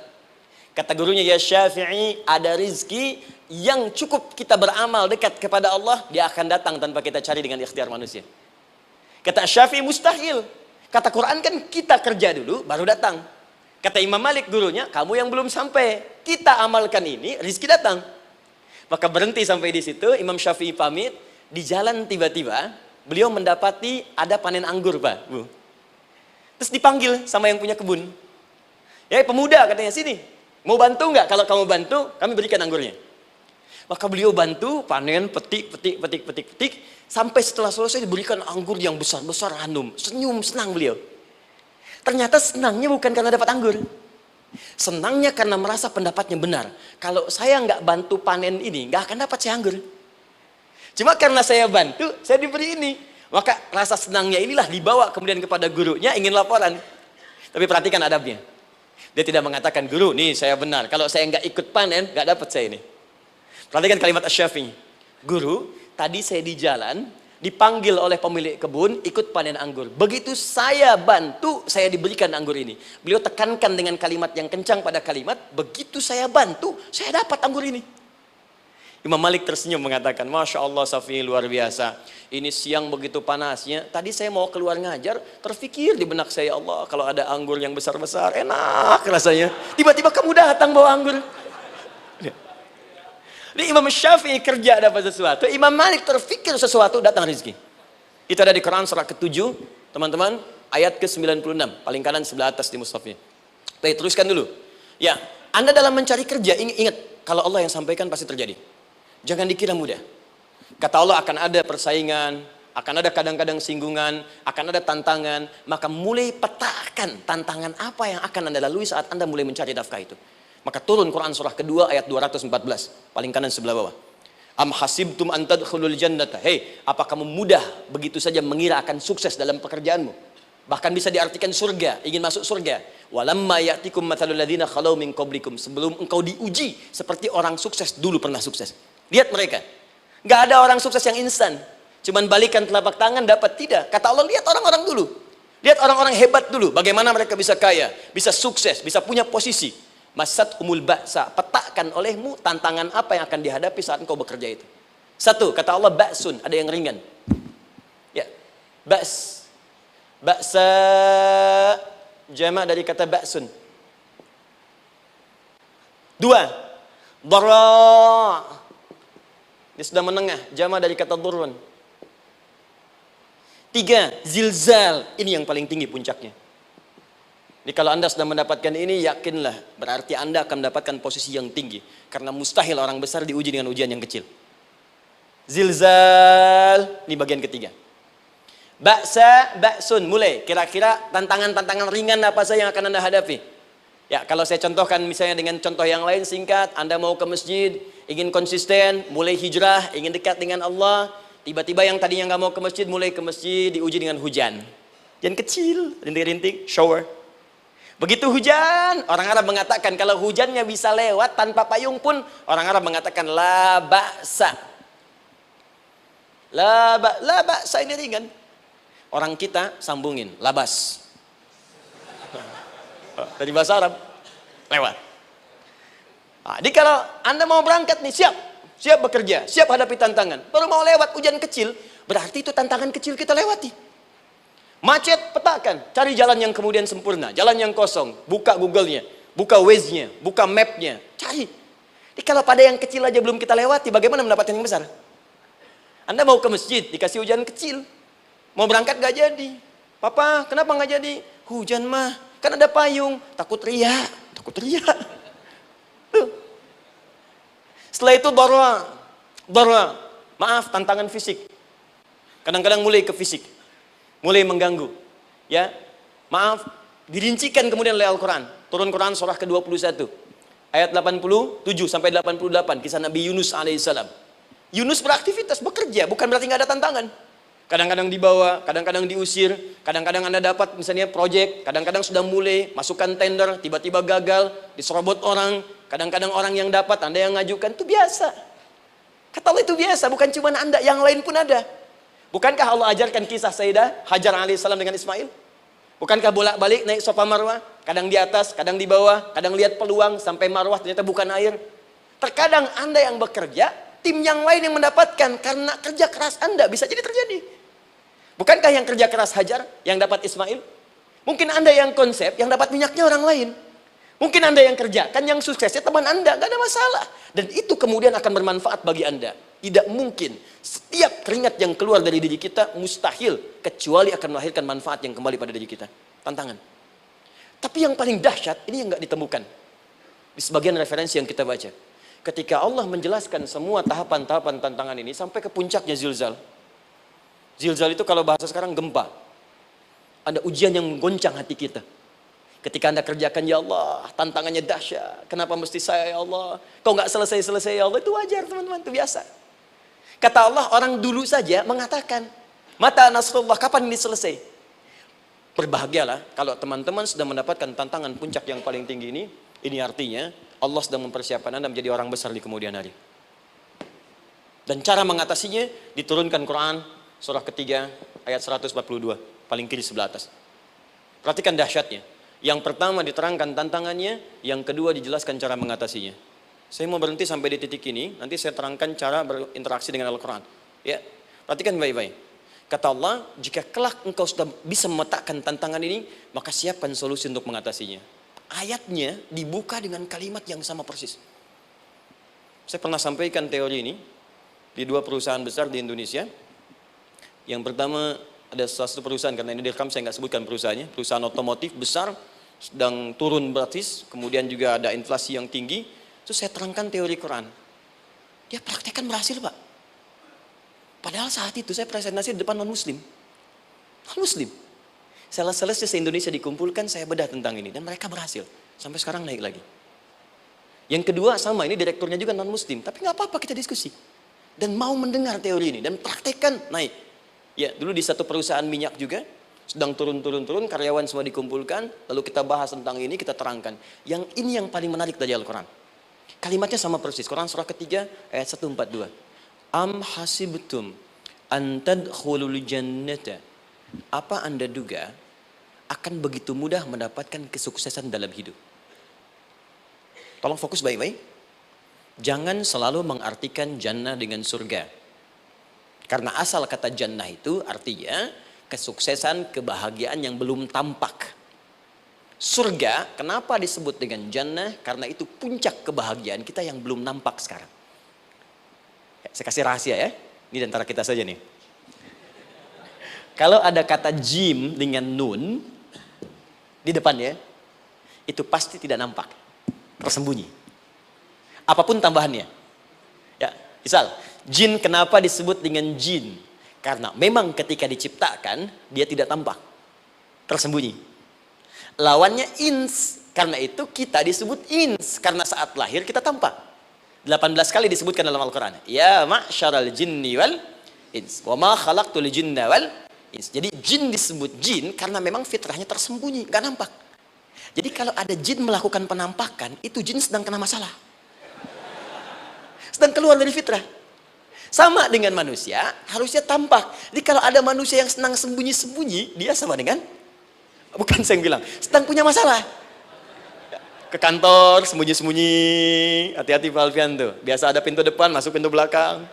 Kata gurunya, ya Syafi'i, ada rizki yang cukup kita beramal dekat kepada Allah, dia akan datang tanpa kita cari dengan ikhtiar manusia. Kata Syafi'i, mustahil. Kata Quran kan kita kerja dulu, baru datang. Kata Imam Malik gurunya, kamu yang belum sampai, kita amalkan ini, rizki datang. Maka berhenti sampai di situ, Imam Syafi'i pamit, di jalan tiba-tiba, beliau mendapati ada panen anggur, Pak, Bu. Terus dipanggil sama yang punya kebun. Ya pemuda katanya, sini. Mau bantu nggak? Kalau kamu bantu, kami berikan anggurnya. Maka beliau bantu, panen, petik. Sampai setelah selesai diberikan anggur yang besar-besar, hanum. Senyum, senang beliau. Ternyata senangnya bukan karena dapat anggur. Senangnya karena merasa pendapatnya benar. Kalau saya nggak bantu panen ini, nggak akan dapat saya anggur. Cuma karena saya bantu, saya diberi ini. Maka rasa senangnya inilah dibawa kemudian kepada gurunya, ingin laporan. Tapi perhatikan adabnya. Dia tidak mengatakan, guru, nih saya benar. Kalau saya nggak ikut panen, nggak dapat saya ini. Perhatikan kalimat Asy-Syafi'i. Guru, tadi saya di jalan, dipanggil oleh pemilik kebun, ikut panen anggur. Begitu saya bantu, saya diberikan anggur ini. Beliau tekankan dengan kalimat yang kencang pada kalimat, begitu saya bantu, saya dapat anggur ini. Imam Malik tersenyum mengatakan, Masya Allah Syafi'i luar biasa. Ini siang begitu panasnya, tadi saya mau keluar ngajar, terfikir di benak saya, Allah kalau ada anggur yang besar-besar, enak rasanya. Tiba-tiba kamu datang bawa anggur. Jadi Imam Syafi'i kerja dapat sesuatu, Imam Malik terfikir sesuatu, datang rezeki. Itu ada di Quran surah ke-7, teman-teman, ayat ke-96, paling kanan sebelah atas di mushafnya. Baik, teruskan dulu. Ya, Anda dalam mencari kerja, ingat, kalau Allah yang sampaikan pasti terjadi. Jangan dikira mudah. Kata Allah akan ada persaingan, akan ada kadang-kadang singgungan, akan ada tantangan, maka mulai petakan tantangan apa yang akan Anda lalui saat Anda mulai mencari nafkah itu. Maka turun Quran surah kedua ayat 214, paling kanan sebelah bawah. Am hasibtum an tadkhulul jannata. Hei, apa kamu mudah begitu saja mengira akan sukses dalam pekerjaanmu? Bahkan bisa diartikan surga, ingin masuk surga. Walamma ya'tikum mathalul ladzina khalau min qablikum. Sebelum engkau diuji seperti orang sukses dulu pernah sukses. Lihat mereka. Enggak ada orang sukses yang instan. Cuman balikan telapak tangan dapat, tidak. Kata Allah, lihat orang-orang dulu. Lihat orang-orang hebat dulu, bagaimana mereka bisa kaya, bisa sukses, bisa punya posisi. Masat umul ba'sa, petakan olehmu tantangan apa yang akan dihadapi saat engkau bekerja itu. Satu, kata Allah ba'sun, ada yang ringan. Ya, ba's. Ba'sa jamak dari kata ba'sun. Dua, dara. Dia sudah menengah, jamak dari kata durun. Tiga, zilzal. Ini yang paling tinggi puncaknya. Jadi kalau Anda sudah mendapatkan ini, yakinlah, berarti Anda akan mendapatkan posisi yang tinggi. Karena mustahil orang besar diuji dengan ujian yang kecil. Zilzal, ini bagian ketiga. Ba'sa, ba'sun, mulai. Kira-kira tantangan-tantangan ringan apa saja yang akan Anda hadapi? Ya, kalau saya contohkan misalnya dengan contoh yang lain singkat, Anda mau ke masjid, ingin konsisten, mulai hijrah, ingin dekat dengan Allah, tiba-tiba yang tadinya nggak mau ke masjid, mulai ke masjid, diuji dengan hujan. Hujan kecil, rintik-rintik, shower. Begitu hujan, orang Arab mengatakan kalau hujannya bisa lewat tanpa payung pun, orang Arab mengatakan la ba'sa. La ba'sa ini ringan. Orang kita sambungin, labas. Dari bahasa Arab, lewat. Nah, jadi kalau Anda mau berangkat nih, siap bekerja, siap hadapi tantangan. Baru mau lewat hujan kecil, berarti itu tantangan kecil kita lewati. Macet, petakan, cari jalan yang kemudian sempurna, jalan yang kosong, buka Google-nya, buka Waze-nya, buka map-nya, cari. Jadi kalau pada yang kecil aja belum kita lewati, bagaimana mendapatkan yang besar? Anda mau ke masjid, dikasih hujan kecil, mau berangkat gak jadi. Papa, kenapa gak jadi? Hujan mah, kan ada payung, takut riak. Tuh. Setelah itu dara, maaf, tantangan fisik. Kadang-kadang mulai ke fisik, mulai mengganggu. Ya, maaf, dirincikan kemudian oleh Al-Quran. Turun Quran surah ke-21, ayat 87 sampai 88, kisah Nabi Yunus alaihissalam. Yunus beraktivitas, bekerja, bukan berarti nggak ada tantangan. Kadang-kadang dibawa, kadang-kadang diusir, kadang-kadang Anda dapat misalnya proyek, kadang-kadang sudah mulai, masukkan tender, tiba-tiba gagal, diserobot orang, kadang-kadang orang yang dapat, Anda yang ngajukan, itu biasa. Kata Allah itu biasa, bukan cuma Anda, yang lain pun ada. Bukankah Allah ajarkan kisah Sayyidah Hajar alaihissalam dengan Ismail? Bukankah bolak-balik naik Safa Marwah, kadang di atas, kadang di bawah, kadang lihat peluang, sampai Marwah ternyata bukan air. Terkadang Anda yang bekerja, tim yang lain yang mendapatkan karena kerja keras Anda, bisa jadi terjadi. Bukankah yang kerja keras Hajar yang dapat Ismail? Mungkin Anda yang konsep, yang dapat minyaknya orang lain. Mungkin Anda yang kerjakan, yang suksesnya teman Anda, gak ada masalah. Dan itu kemudian akan bermanfaat bagi Anda. Tidak mungkin setiap keringat yang keluar dari diri kita mustahil, kecuali akan melahirkan manfaat yang kembali pada diri kita. Tantangan. Tapi yang paling dahsyat, ini yang gak ditemukan di sebagian referensi yang kita baca. Ketika Allah menjelaskan semua tahapan-tahapan tantangan ini sampai ke puncaknya zilzal. Zilzal itu kalau bahasa sekarang gempa. Ada ujian yang menggoncang hati kita. Ketika Anda kerjakan, ya Allah, tantangannya dahsyat. Kenapa mesti saya, ya Allah? Kau nggak selesai-selesai, ya Allah. Itu wajar, teman-teman, itu biasa. Kata Allah, orang dulu saja mengatakan, mata nasrullah, kapan ini selesai? Berbahagialah kalau teman-teman sudah mendapatkan tantangan puncak yang paling tinggi ini. Ini artinya Allah sedang mempersiapkan Anda menjadi orang besar di kemudian hari. Dan cara mengatasinya diturunkan Quran surah ketiga ayat 142, paling kiri sebelah atas. Perhatikan dahsyatnya. Yang pertama diterangkan tantangannya, yang kedua dijelaskan cara mengatasinya. Saya mau berhenti sampai di titik ini, nanti saya terangkan cara berinteraksi dengan Al-Quran. Ya, perhatikan baik-baik. Kata Allah, jika kelak engkau sudah bisa memetakan tantangan ini, maka siapkan solusi untuk mengatasinya. Ayatnya dibuka dengan kalimat yang sama persis. Saya pernah sampaikan teori ini di dua perusahaan besar di Indonesia. Yang pertama ada satu perusahaan, karena ini direkam saya nggak sebutkan perusahaannya, perusahaan otomotif besar, sedang turun gratis, kemudian juga ada inflasi yang tinggi. Terus saya terangkan teori Quran. Dia praktekkan berhasil, Pak. Padahal saat itu saya presentasi di depan non-muslim. Non-muslim. Sales-salesnya se-Indonesia dikumpulkan, saya bedah tentang ini. Dan mereka berhasil. Sampai sekarang naik lagi. Yang kedua sama, ini direkturnya juga non-muslim. Tapi nggak apa-apa, kita diskusi. Dan mau mendengar teori ini. Dan praktekkan, naik. Ya, dulu di satu perusahaan minyak juga. Sedang turun, karyawan semua dikumpulkan. Lalu kita bahas tentang ini, kita terangkan. Yang ini yang paling menarik dari Al-Quran. Kalimatnya sama persis. Quran surah ketiga ayat 142. Am hasibtum an tadkhulul jannata. Apa Anda duga akan begitu mudah mendapatkan kesuksesan dalam hidup? Tolong fokus baik-baik. Jangan selalu mengartikan jannah dengan surga. Karena asal kata jannah itu artinya kesuksesan, kebahagiaan yang belum tampak. Surga, kenapa disebut dengan jannah? Karena itu puncak kebahagiaan kita yang belum nampak sekarang. Saya kasih rahasia ya. Ini antara kita saja nih. Kalau ada kata jim dengan nun di depannya, itu pasti tidak nampak, tersembunyi. Apapun tambahannya. Ya, misal, jin kenapa disebut dengan jin? Karena memang ketika diciptakan, dia tidak tampak, tersembunyi. Lawannya ins, karena itu kita disebut ins, karena saat lahir kita tampak. 18 kali disebutkan dalam Al-Quran. Ya ma'syaral jinni wal ins, wa ma khalaqtul jinna wal ins. Jadi jin disebut jin karena memang fitrahnya tersembunyi, nggak nampak. Jadi kalau ada jin melakukan penampakan, itu jin sedang kena masalah. Sedang keluar dari fitrah. Sama dengan manusia, harusnya tampak. Jadi kalau ada manusia yang senang sembunyi-sembunyi, dia sama dengan, bukan saya yang bilang, sedang punya masalah. Ke kantor, sembunyi-sembunyi, hati-hati Pak Alfian tuh. Biasa ada pintu depan, masuk pintu belakang.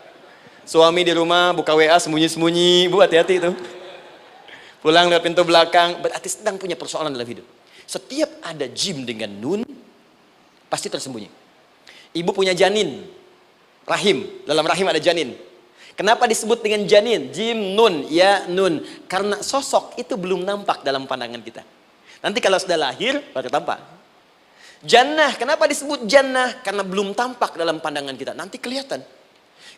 Suami di rumah, buka WA, sembunyi-sembunyi, Bu hati-hati tuh. Pulang lewat pintu belakang, berarti sedang punya persoalan dalam hidup. Setiap ada jim dengan nun, pasti tersembunyi. Ibu punya janin, rahim, dalam rahim ada janin. Kenapa disebut dengan janin? Jim, nun, ya, nun. Karena sosok itu belum nampak dalam pandangan kita. Nanti kalau sudah lahir, baru tampak. Jannah, kenapa disebut jannah? Karena belum tampak dalam pandangan kita. Nanti kelihatan.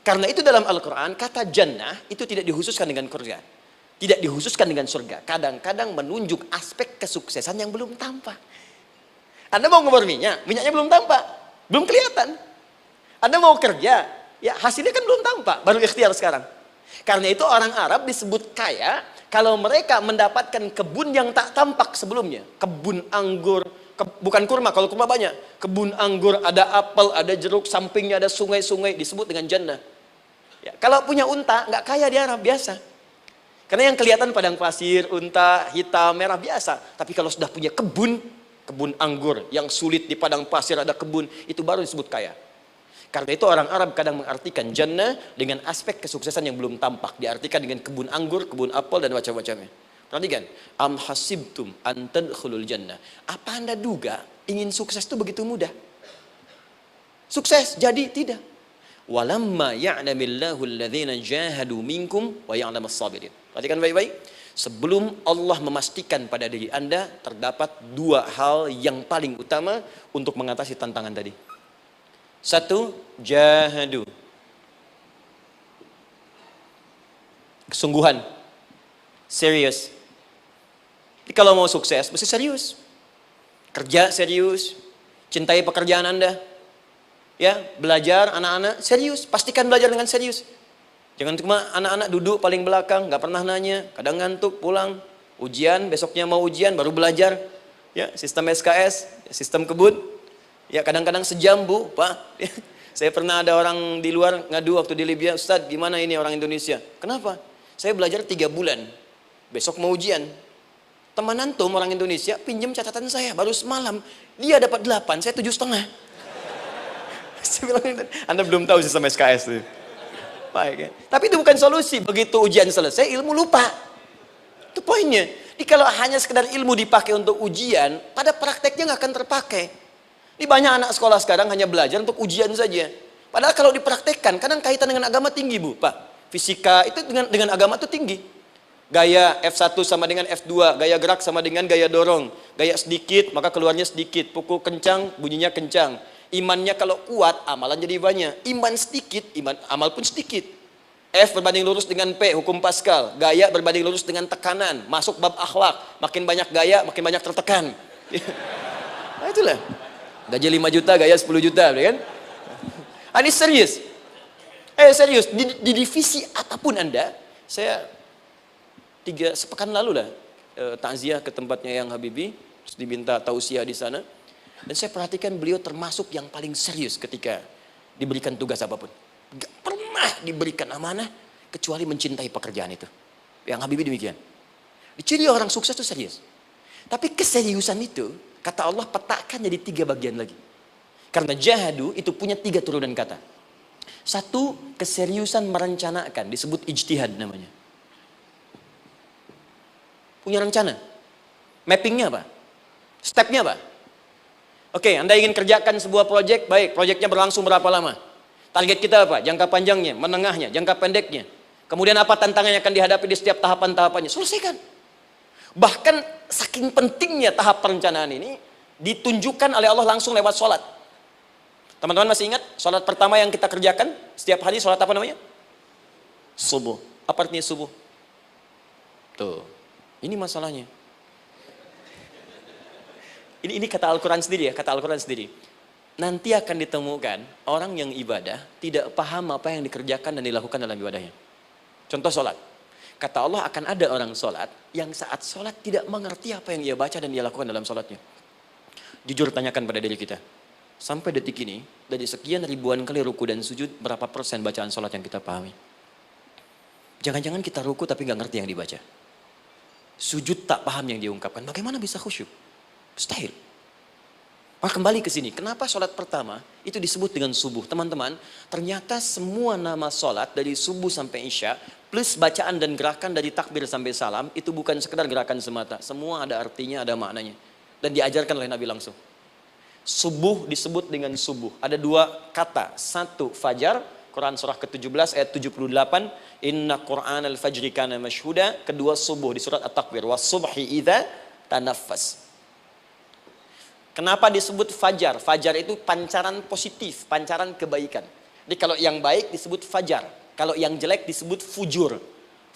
Karena itu dalam Al-Quran, kata jannah itu tidak dikhususkan dengan surga. Tidak dikhususkan dengan surga. Kadang-kadang menunjuk aspek kesuksesan yang belum tampak. Anda mau ngebor minyak, minyaknya belum tampak. Belum kelihatan. Anda mau kerja, ya hasilnya kan belum tampak. Baru ikhtiar sekarang. Karena itu orang Arab disebut kaya kalau mereka mendapatkan kebun yang tak tampak sebelumnya. Kebun anggur, bukan kurma, kalau kurma banyak. Kebun anggur, ada apel, ada jeruk, sampingnya ada sungai-sungai, disebut dengan jannah. Ya, kalau punya unta, nggak kaya di Arab, biasa. Karena yang kelihatan padang pasir, unta, hitam, merah, biasa. Tapi kalau sudah punya kebun, kebun anggur, yang sulit di padang pasir ada kebun, itu baru disebut kaya. Karena itu orang Arab kadang mengartikan jannah dengan aspek kesuksesan yang belum tampak. Diartikan dengan kebun anggur, kebun apel, dan macam-macamnya. Perhatikan, am hasibtum an tadkhulul jannah. Apa Anda duga ingin sukses itu begitu mudah? Sukses jadi tidak. Walamma ya'lamillahu alladhina jahadu minkum wa ya'lamas sabirin. Perhatikan baik-baik. Sebelum Allah memastikan pada diri Anda terdapat dua hal yang paling utama untuk mengatasi tantangan tadi. Satu, jahadu. Kesungguhan. Serius. Jadi kalau mau sukses, mesti serius. Kerja serius. Cintai pekerjaan Anda. Ya, belajar anak-anak serius. Pastikan belajar dengan serius. Jangan cuma anak-anak duduk paling belakang, nggak pernah nanya, kadang ngantuk, pulang. Ujian, besoknya mau ujian, baru belajar. Ya, sistem SKS, sistem kebun. Ya, kadang-kadang sejam, Bu, Pak. Saya pernah ada orang di luar ngadu waktu di Libya, Ustadz, gimana ini orang Indonesia? Kenapa? Saya belajar 3 bulan. Besok mau ujian. Teman antum orang Indonesia pinjam catatan saya baru semalam. Dia dapat 8, saya 7,5. Saya bilang, Anda belum tahu sistem SKS itu. Baik, ya. Tapi itu bukan solusi. Begitu ujian selesai, ilmu lupa. Itu poinnya. Jadi kalau hanya sekedar ilmu dipakai untuk ujian, pada prakteknya nggak akan terpakai. Ini banyak anak sekolah sekarang hanya belajar untuk ujian saja. Padahal kalau dipraktekkan, kadang kaitan dengan agama tinggi, Bu, Pak. Fisika itu dengan agama itu tinggi. Gaya F1 sama dengan F2, gaya gerak sama dengan gaya dorong. Gaya sedikit, maka keluarnya sedikit. Pukul kencang, bunyinya kencang. Imannya kalau kuat, amalan jadi banyak. Iman sedikit, amal pun sedikit. F berbanding lurus dengan P, hukum Pascal. Gaya berbanding lurus dengan tekanan. Masuk bab akhlak. Makin banyak gaya, makin banyak tertekan. Nah itulah. Gaji 5 juta, gaya 10 juta. Kan? Ini serius. Serius. Di divisi apapun Anda, saya 3 sepekan lalu lah takziah ke tempatnya yang Habibie, terus diminta tausiah di sana. Dan saya perhatikan beliau termasuk yang paling serius ketika diberikan tugas apapun. Gak pernah diberikan amanah kecuali mencintai pekerjaan itu. Yang Habibie demikian. Ciri orang sukses itu serius. Tapi keseriusan itu, kata Allah petakan jadi 3 bagian lagi. Karena jahadu itu punya 3 turunan kata. Satu, keseriusan merencanakan, disebut ijtihad namanya. Punya rencana. Mappingnya apa? Stepnya apa? Oke, Anda ingin kerjakan sebuah proyek, baik, proyeknya berlangsung berapa lama? Target kita apa? Jangka panjangnya, menengahnya, jangka pendeknya. Kemudian apa tantangan yang akan dihadapi di setiap tahapan-tahapannya? Selesaikan. Bahkan saking pentingnya tahap perencanaan ini, ditunjukkan oleh Allah langsung lewat sholat. Teman-teman masih ingat sholat pertama yang kita kerjakan setiap hari, sholat apa namanya? Subuh. Apa artinya subuh? Tuh, ini masalahnya. Ini kata Al-Quran sendiri ya, kata Al-Quran sendiri. Nanti akan ditemukan orang yang ibadah tidak paham apa yang dikerjakan dan dilakukan dalam ibadahnya. Contoh sholat. Kata Allah akan ada orang sholat yang saat sholat tidak mengerti apa yang ia baca dan dia lakukan dalam sholatnya. Jujur tanyakan pada diri kita. Sampai detik ini, dari sekian ribuan kali ruku dan sujud, berapa persen bacaan sholat yang kita pahami? Jangan-jangan kita ruku tapi nggak ngerti yang dibaca. Sujud tak paham yang diungkapkan. Bagaimana bisa khusyuk? Mustahil. Maka kembali ke sini. Kenapa sholat pertama itu disebut dengan subuh? Teman-teman, ternyata semua nama sholat dari subuh sampai isya, plus bacaan dan gerakan dari takbir sampai salam, itu bukan sekedar gerakan semata. Semua ada artinya, ada maknanya. Dan diajarkan oleh Nabi langsung. Subuh disebut dengan subuh. Ada 2 kata. Satu, fajar. Quran surah ke-17 ayat 78. Inna Qur'an al-fajri kana mashhuda. Kedua, subuh di surat At-Takwir. Was-subhi idza tanaffas. Kenapa disebut fajar? Fajar itu pancaran positif, pancaran kebaikan. Jadi kalau yang baik disebut fajar. Kalau yang jelek disebut fujur.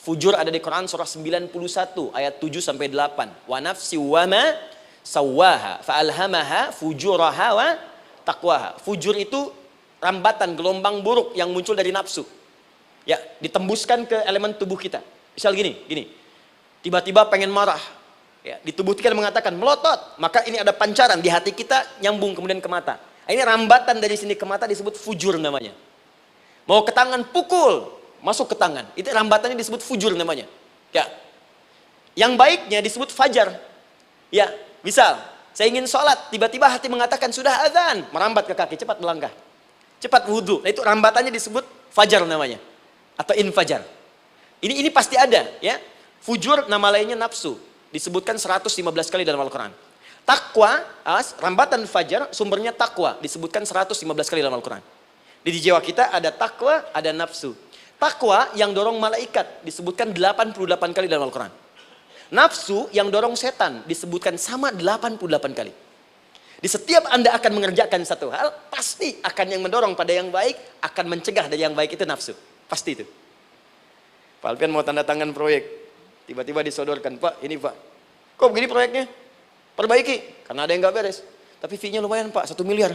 Fujur ada di Quran surah 91 ayat 7 sampai 8. Wa nafsi wa ma sawaha fa'alhamaha fujuraha wa taqwaha. Fujur itu rambatan, gelombang buruk yang muncul dari nafsu. Ya, ditembuskan ke elemen tubuh kita. Misal gini. Tiba-tiba pengen marah. Ya, di tubuh kita mengatakan melotot, maka ini ada pancaran di hati kita nyambung kemudian ke mata. Ini rambatan dari sini ke mata disebut fujur namanya. Mau ke tangan pukul, masuk ke tangan. Itu rambatannya disebut fujur namanya. Ya. Yang baiknya disebut fajar. Ya, misal saya ingin sholat, tiba-tiba hati mengatakan sudah azan, merambat ke kaki, cepat melangkah. Cepat wudhu. Nah, itu rambatannya disebut fajar namanya. Atau infajar. Ini pasti ada, ya. Fujur nama lainnya nafsu. Disebutkan 115 kali dalam Al-Quran. Takwa, rambatan fajar, sumbernya takwa. Disebutkan 115 kali dalam Al-Quran. Di jiwa kita ada takwa, ada nafsu. Takwa yang dorong malaikat, disebutkan 88 kali dalam Al-Quran. Nafsu yang dorong setan, disebutkan sama 88 kali. Di setiap Anda akan mengerjakan satu hal, pasti akan yang mendorong pada yang baik, akan mencegah dari yang baik itu nafsu. Pasti itu. Pak Alpian mau tanda tangan proyek. Tiba-tiba disodorkan, Pak, ini Pak. Kok begini proyeknya? Perbaiki, karena ada yang nggak beres. Tapi fee-nya lumayan Pak, 1 miliar.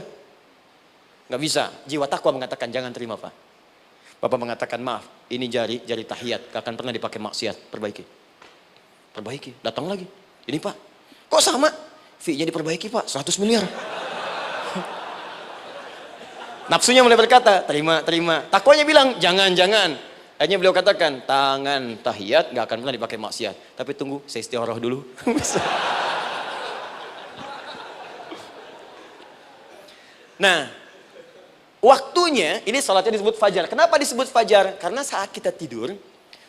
Nggak bisa, jiwa takwa mengatakan jangan terima Pak. Bapak mengatakan maaf, ini jari tahiyat, gak akan pernah dipakai maksiat, perbaiki, datang lagi. Ini Pak, kok sama? Fee-nya diperbaiki Pak, 100 miliar. Nafsunya mulai berkata, terima. Takwanya bilang, jangan. Akhirnya beliau katakan, tangan tahiyat gak akan pernah dipakai maksiat. Tapi tunggu, saya istiqoroh dulu. Nah, waktunya, ini salatnya disebut fajar. Kenapa disebut fajar? Karena saat kita tidur,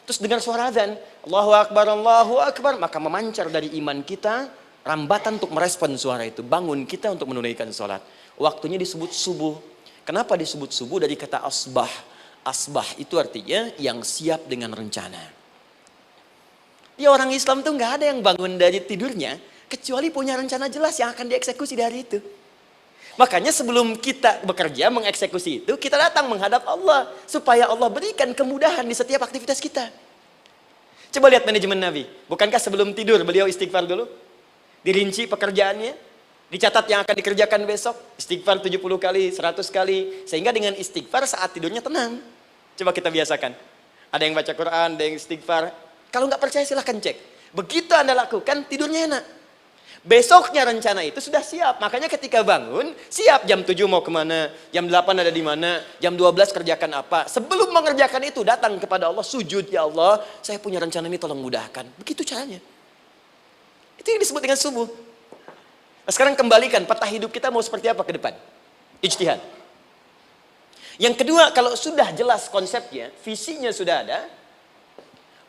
terus dengar suara azan, Allahu Akbar, maka memancar dari iman kita, rambatan untuk merespon suara itu. Bangun kita untuk menunaikan salat. Waktunya disebut subuh. Kenapa disebut subuh? Dari kata asbah. Asbah itu artinya yang siap dengan rencana. Ya, orang Islam tuh nggak ada yang bangun dari tidurnya kecuali punya rencana jelas yang akan dieksekusi di hari itu. Makanya sebelum kita bekerja mengeksekusi itu, kita datang menghadap Allah supaya Allah berikan kemudahan di setiap aktivitas kita. Coba lihat manajemen Nabi. Bukankah sebelum tidur beliau istighfar dulu? Dirinci pekerjaannya, dicatat yang akan dikerjakan besok, istighfar 70 kali, 100 kali, sehingga dengan istighfar saat tidurnya tenang. Coba kita biasakan. Ada yang baca Quran, ada yang istighfar. Kalau nggak percaya silahkan cek. Begitu Anda lakukan, tidurnya enak. Besoknya rencana itu sudah siap. Makanya ketika bangun, siap jam 7 mau kemana, jam 8 ada di mana, jam 12 kerjakan apa. Sebelum mengerjakan itu, datang kepada Allah, sujud, ya Allah, saya punya rencana ini tolong mudahkan. Begitu caranya. Itu yang disebut dengan subuh. Nah, sekarang kembalikan peta hidup kita mau seperti apa ke depan. Ijtihad. Yang kedua, kalau sudah jelas konsepnya, visinya sudah ada,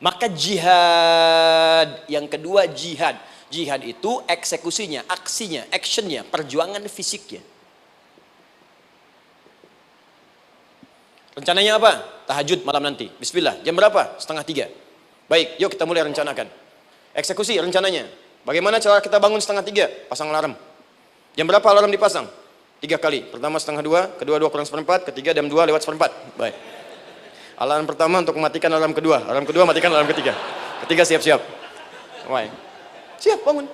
maka jihad. Yang kedua jihad. Jihad itu eksekusinya, aksinya, actionnya, perjuangan fisiknya. Rencananya apa? Tahajud malam nanti. Bismillah. Jam berapa? 2:30. Baik, yuk kita mulai rencanakan. Eksekusi rencananya. Bagaimana cara kita bangun 2:30? Pasang alarm. Jam berapa alarm dipasang? 3 kali. Pertama 1:30, kedua 2 kurang 1/4, ketiga jam 2 lewat 1/4. Baik. Alarm pertama untuk mematikan alarm kedua. Alarm kedua matikan alarm ketiga. Ketiga siap-siap. Baik. Siap bangun.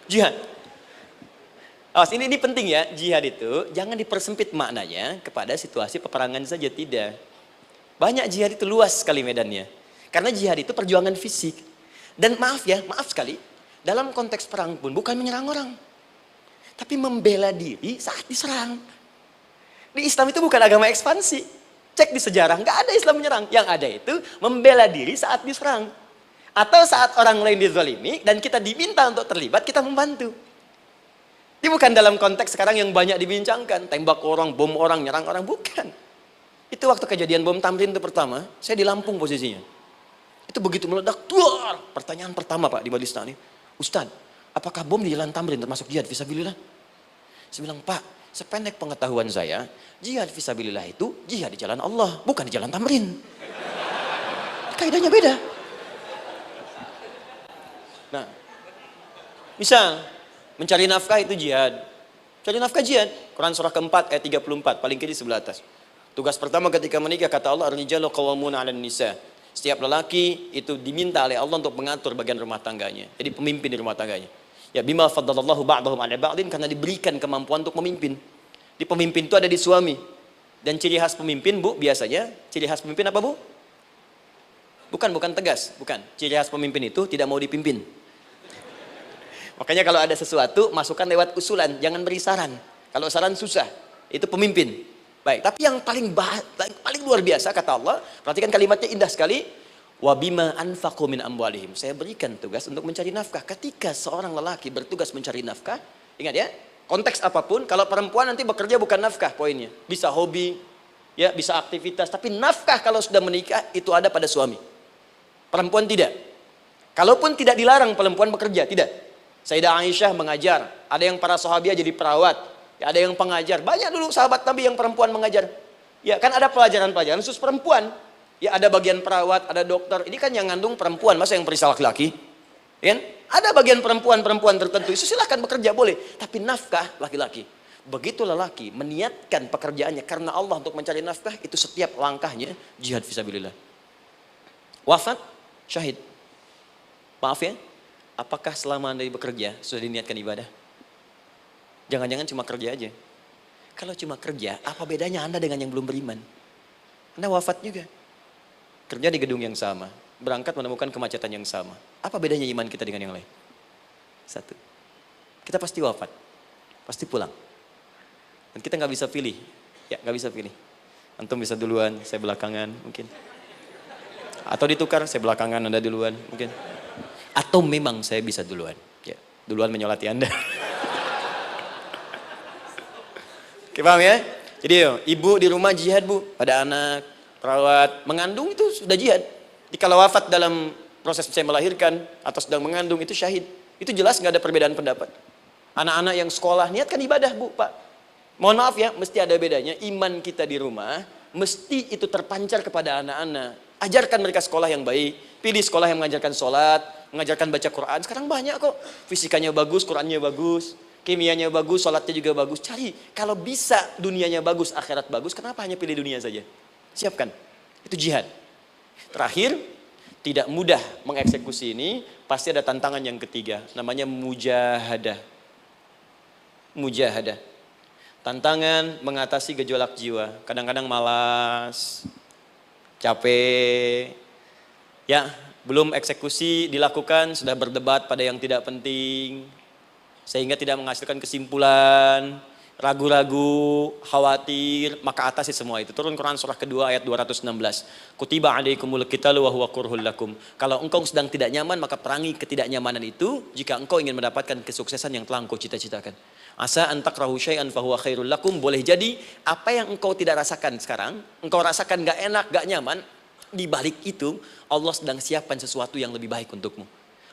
Jihad. Awas, ini penting ya. Jihad itu jangan dipersempit maknanya kepada situasi peperangan saja, tidak. Banyak jihad itu luas sekali medannya. Karena jihad itu perjuangan fisik. Dan maaf sekali, dalam konteks perang pun bukan menyerang orang. Tapi membela diri saat diserang. Di Islam itu bukan agama ekspansi. Cek di sejarah, nggak ada Islam menyerang. Yang ada itu membela diri saat diserang. Atau saat orang lain dizalimi dan kita diminta untuk terlibat, kita membantu. Ini bukan dalam konteks sekarang yang banyak dibincangkan. Tembak orang, bom orang, nyerang orang. Bukan. Itu waktu kejadian bom Tamrin itu pertama, saya di Lampung posisinya. Itu begitu meledak, duar. Pertanyaan pertama Pak di Majelis Taklim, Ustadz, apakah bom di Jalan Tamrin termasuk jihad fisabilillah? Saya bilang, Pak, sependek pengetahuan saya, jihad fisabilillah itu jihad di jalan Allah, bukan di Jalan Tamrin. Kaidahnya beda. Nah, misal mencari nafkah itu jihad. Cari nafkah jihad. Quran surah keempat ayat 34, paling kiri sebelah atas. Tugas pertama ketika menikah, kata Allah, ar-rijalu qawwamuna 'alan nisa. Setiap lelaki itu diminta oleh Allah untuk mengatur bagian rumah tangganya. Jadi pemimpin di rumah tangganya. Ya bima faddalallahu ba'dahum 'ala ba'din, karena diberikan kemampuan untuk memimpin. Di pemimpin itu ada di suami. Dan ciri khas pemimpin, Bu, biasanya ciri khas pemimpin apa, Bu? Bukan tegas, bukan. Ciri khas pemimpin itu tidak mau dipimpin. Makanya kalau ada sesuatu, masukkan lewat usulan, jangan beri saran. Kalau saran susah, itu pemimpin. Baik, tapi yang paling luar biasa kata Allah, perhatikan kalimatnya indah sekali. Wabima anfaqu min amwalihim. Saya berikan tugas untuk mencari nafkah. Ketika seorang lelaki bertugas mencari nafkah, ingat ya, konteks apapun, kalau perempuan nanti bekerja bukan nafkah poinnya. Bisa hobi, ya, bisa aktivitas, tapi nafkah kalau sudah menikah itu ada pada suami. Perempuan tidak. Kalaupun tidak dilarang perempuan bekerja, tidak. Sayyidah Aisyah mengajar, ada yang para sahabiah jadi perawat, ya, ada yang pengajar. Banyak dulu sahabat Nabi yang perempuan mengajar. Ya, kan ada pelajaran-pelajaran khusus perempuan. Ya, ada bagian perawat, ada dokter. Ini kan yang ngandung perempuan, masa yang periksa laki-laki? Ya, ada bagian perempuan tertentu, itu silahkan bekerja boleh. Tapi nafkah laki-laki. Begitu lelaki meniatkan pekerjaannya karena Allah untuk mencari nafkah, itu setiap langkahnya jihad fisabilillah. Wafat, syahid. Maaf ya, apakah selama Anda bekerja sudah diniatkan ibadah? Jangan-jangan cuma kerja aja. Kalau cuma kerja, apa bedanya Anda dengan yang belum beriman? Anda wafat juga. Kerja di gedung yang sama, berangkat menemukan kemacetan yang sama. Apa bedanya iman kita dengan yang lain? Satu, kita pasti wafat, pasti pulang. Dan kita nggak bisa pilih, ya nggak bisa pilih. Antum bisa duluan, saya belakangan mungkin. Atau ditukar, saya belakangan, Anda duluan mungkin. Atau memang saya bisa duluan, ya duluan menyolati Anda. Oke, paham ya? Jadi ibu di rumah jihad, Bu, pada anak, perawat, mengandung itu sudah jihad. Jadi kalau wafat dalam proses saya melahirkan atau sedang mengandung itu syahid. Itu jelas nggak ada perbedaan pendapat. Anak-anak yang sekolah niatkan ibadah, Bu, Pak. Mohon maaf ya, mesti ada bedanya. Iman kita di rumah mesti itu terpancar kepada anak-anak. Ajarkan mereka sekolah yang baik. Pilih sekolah yang mengajarkan sholat, mengajarkan baca Quran. Sekarang banyak kok. Fisikanya bagus, Qurannya bagus, kimianya bagus, sholatnya juga bagus. Cari, kalau bisa dunianya bagus, akhirat bagus, kenapa hanya pilih dunia saja? Siapkan, itu jihad. Terakhir, tidak mudah mengeksekusi ini, pasti ada tantangan yang ketiga, namanya mujahadah. Mujahadah. Tantangan mengatasi gejolak jiwa. Kadang-kadang malas, capek, ya belum eksekusi dilakukan, sudah berdebat pada yang tidak penting, sehingga tidak menghasilkan kesimpulan. ragu-ragu, khawatir, maka atasi semua itu. Turun Quran surah kedua ayat 216. Kutiba alaikumul qitalu wa huwa kurhul lakum. Kalau engkau sedang tidak nyaman, maka perangi ketidaknyamanan itu jika engkau ingin mendapatkan kesuksesan yang telah engkau cita-citakan. Asa an takrahu syai'an fa huwa khairul lakum. Boleh jadi apa yang engkau tidak rasakan sekarang, engkau rasakan gak enak, gak nyaman, di balik itu Allah sedang siapkan sesuatu yang lebih baik untukmu.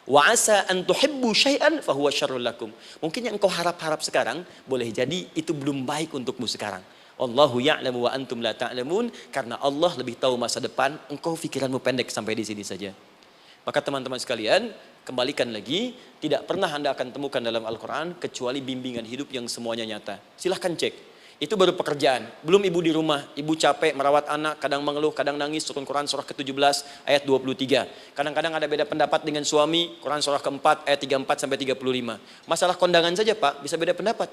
Wa asa an tuhibbu syai'an fa huwa syarrul lakum. Mungkin yang engkau harap-harap sekarang boleh jadi itu belum baik untukmu sekarang. Allahu ya'lamu wa antum la ta'lamun, karena Allah lebih tahu masa depan, engkau pikiranmu pendek sampai di sini saja. Maka teman-teman sekalian, kembalikan lagi, tidak pernah Anda akan temukan dalam Al-Qur'an kecuali bimbingan hidup yang semuanya nyata. Silahkan cek. Itu baru pekerjaan. Belum ibu di rumah, ibu capek merawat anak, kadang mengeluh, kadang nangis. Turun Quran surah ke-17 ayat 23. Kadang-kadang ada beda pendapat dengan suami, Quran surah ke-4 ayat 34 sampai 35. Masalah kondangan saja Pak, bisa beda pendapat.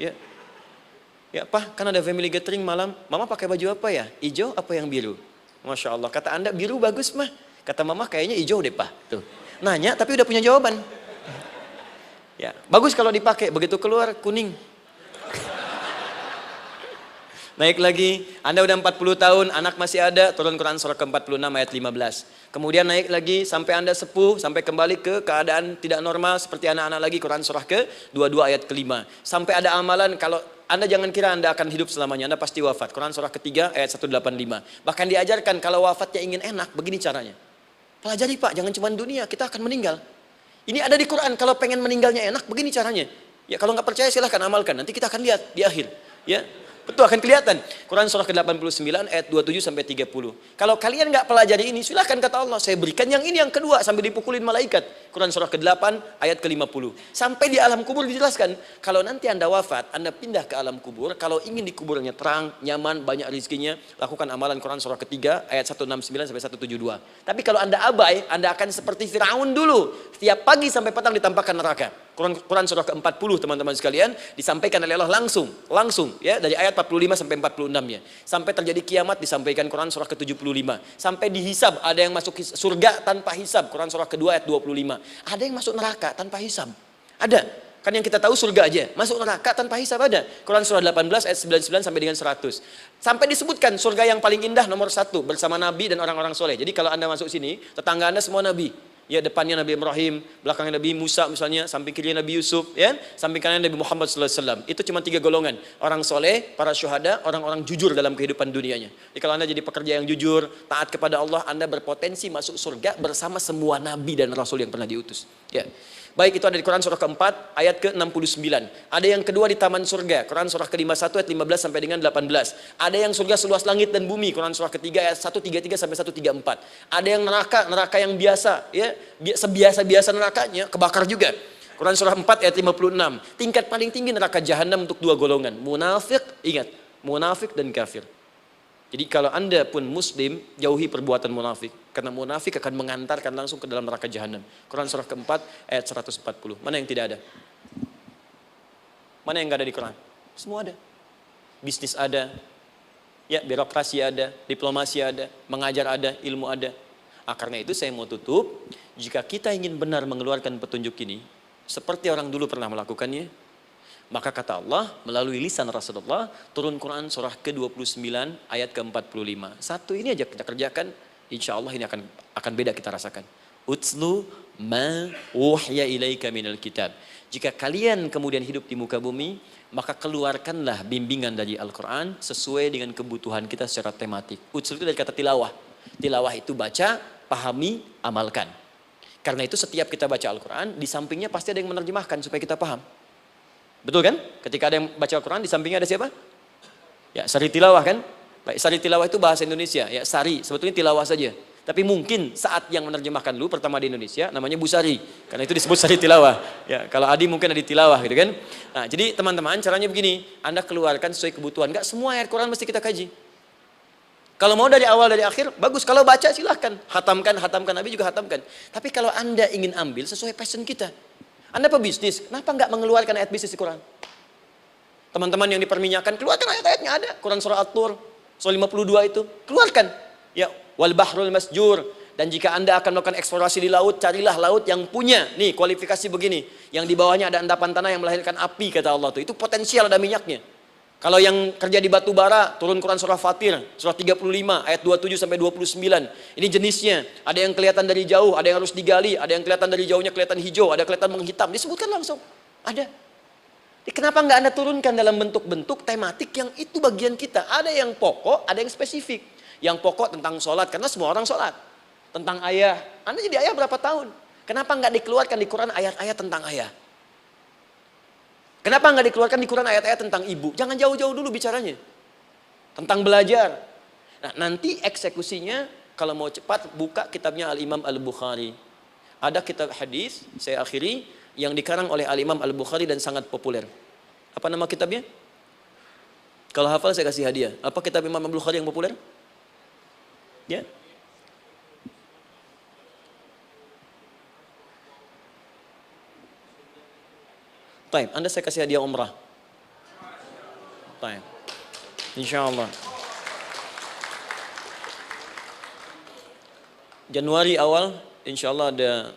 Ya. Ya Pak, kan ada family gathering malam, Mama pakai baju apa ya? Hijau apa yang biru? Masya Allah, kata Anda biru bagus mah. Kata Mama kayaknya hijau deh Pak. Tuh. Nanya tapi udah punya jawaban. Ya, bagus kalau dipakai, begitu keluar kuning. Naik lagi, Anda udah 40 tahun, anak masih ada, turun Quran surah ke-46 ayat 15. Kemudian naik lagi sampai Anda sepuh, sampai kembali ke keadaan tidak normal seperti anak-anak lagi, Quran surah ke-22 ayat ke-5. Sampai ada amalan, kalau Anda jangan kira Anda akan hidup selamanya, Anda pasti wafat. Quran surah ke-3 ayat 185. Bahkan diajarkan kalau wafatnya ingin enak, begini caranya. Pelajari Pak, jangan cuma dunia, kita akan meninggal. Ini ada di Quran, kalau pengen meninggalnya enak, begini caranya. Ya kalau nggak percaya silahkan amalkan, nanti kita akan lihat di akhir. Ya. Betul, akan kelihatan. Quran surah ke-89 ayat 27 sampai 30. Kalau kalian nggak pelajari ini, silahkan kata Allah, saya berikan yang ini yang kedua sambil dipukulin malaikat. Quran surah ke-8 ayat ke-50. Sampai di alam kubur dijelaskan, kalau nanti Anda wafat, Anda pindah ke alam kubur, kalau ingin di kuburnya terang, nyaman, banyak rezekinya, lakukan amalan Quran surah ke-3 ayat 169 sampai 172. Tapi kalau Anda abai, Anda akan seperti Firaun dulu. Setiap pagi sampai petang ditampakkan neraka. Quran surah ke-40 teman-teman sekalian disampaikan oleh Allah langsung ya, dari ayat 45 sampai 46 ya. Sampai terjadi kiamat disampaikan Quran surah ke-75. Sampai dihisab, ada yang masuk surga tanpa hisab, Quran surah kedua ayat 25. Ada yang masuk neraka tanpa hisab. Ada. Kan yang kita tahu surga aja, masuk neraka tanpa hisab ada. Quran surah 18 ayat 99 sampai dengan 100. Sampai disebutkan surga yang paling indah nomor 1 bersama Nabi dan orang-orang soleh. Jadi kalau Anda masuk sini, tetangga Anda semua Nabi. Ya, depannya Nabi Ibrahim, belakangnya Nabi Musa misalnya, samping kirinya Nabi Yusuf, ya, samping kanan Nabi Muhammad SAW. Itu cuma 3 golongan, orang soleh, para syuhada, orang-orang jujur dalam kehidupan dunianya. Jadi kalau Anda jadi pekerja yang jujur, taat kepada Allah, Anda berpotensi masuk surga bersama semua Nabi dan Rasul yang pernah diutus. Ya. Baik, itu ada di Quran surah ke-4 ayat ke-69. Ada yang kedua di taman surga, Quran surah ke-51 ayat 15 sampai dengan 18. Ada yang surga seluas langit dan bumi, Quran surah ketiga ayat 133 sampai 134. Ada yang neraka yang biasa, ya, sebiasa-biasa nerakanya kebakar juga. Quran surah 4 ayat 56. Tingkat paling tinggi neraka jahanam untuk 2 golongan, munafik, ingat, munafik dan kafir. Jadi kalau Anda pun muslim, jauhi perbuatan munafik. Karena munafik akan mengantarkan langsung ke dalam neraka jahanam. Quran surah ke-4 ayat 140. Mana yang tidak ada? Mana yang enggak ada di Quran? Semua ada. Bisnis ada, ya, birokrasi ada, diplomasi ada, mengajar ada, ilmu ada. Karena itu saya mau tutup, jika kita ingin benar mengeluarkan petunjuk ini, seperti orang dulu pernah melakukannya, maka kata Allah melalui lisan Rasulullah, turun Quran surah ke-29 ayat ke-45. Satu ini aja kita kerjakan, insya Allah ini akan beda kita rasakan. Utslu ma wuhya ilaika minal kitab. Jika kalian kemudian hidup di muka bumi, maka keluarkanlah bimbingan dari Al-Quran sesuai dengan kebutuhan kita secara tematik. Utslu itu dari kata tilawah. Tilawah itu baca, pahami, amalkan. Karena itu setiap kita baca Al-Quran, di sampingnya pasti ada yang menerjemahkan supaya kita paham. Betul kan? Ketika ada yang baca Al-Quran, di sampingnya ada siapa? Ya, sari tilawah kan? Baik, sari tilawah itu bahasa Indonesia. Ya, sari, sebetulnya tilawah saja. Tapi mungkin saat yang menerjemahkan dulu pertama di Indonesia, namanya Bu Sari. Karena itu disebut sari tilawah. Ya, kalau Adi mungkin ada tilawah gitu kan? Nah, jadi teman-teman, caranya begini. Anda keluarkan sesuai kebutuhan. Enggak semua ayat Quran mesti kita kaji. Kalau mau dari awal, dari akhir, bagus. Kalau baca silahkan. Hatamkan, Nabi juga hatamkan. Tapi kalau Anda ingin ambil sesuai passion kita. Anda pebisnis, kenapa nggak mengeluarkan ayat bisnis di Quran? Teman-teman yang diperminyakan, keluarkan ayat-ayatnya ada. Quran surah At-Tur, surah 52 itu, keluarkan. Ya, wal bahrul masjur, Dan jika Anda akan melakukan eksplorasi di laut, carilah laut yang punya nih kualifikasi begini, yang di bawahnya ada endapan tanah yang melahirkan api, kata Allah tuh. Itu potensial ada minyaknya. Kalau yang kerja di batu bara, turun Quran surah Fatir, surah 35 ayat 27 sampai 29. Ini jenisnya. Ada yang kelihatan dari jauh, ada yang harus digali, ada yang kelihatan dari jauhnya kelihatan hijau, ada kelihatan menghitam. Disebutkan langsung. Ada. Jadi kenapa nggak Anda turunkan dalam bentuk-bentuk tematik yang itu bagian kita? Ada yang pokok, ada yang spesifik. Yang pokok tentang sholat, karena semua orang sholat. Tentang ayah. Anda jadi ayah berapa tahun? Kenapa nggak dikeluarkan di Quran ayat-ayat tentang ayah? Kenapa nggak dikeluarkan di Quran ayat-ayat tentang ibu? Jangan jauh-jauh dulu bicaranya. Tentang belajar. Nah, nanti eksekusinya kalau mau cepat buka kitabnya Al-Imam Al-Bukhari. Ada kitab hadis, saya akhiri, yang dikarang oleh Al-Imam Al-Bukhari dan sangat populer. Apa nama kitabnya? Kalau hafal saya kasih hadiah. Apa kitab Imam Al-Bukhari yang populer? Ya. Baik, Anda saya kasih hadiah umrah. Baik. Insyaallah. Januari awal, insyaallah ada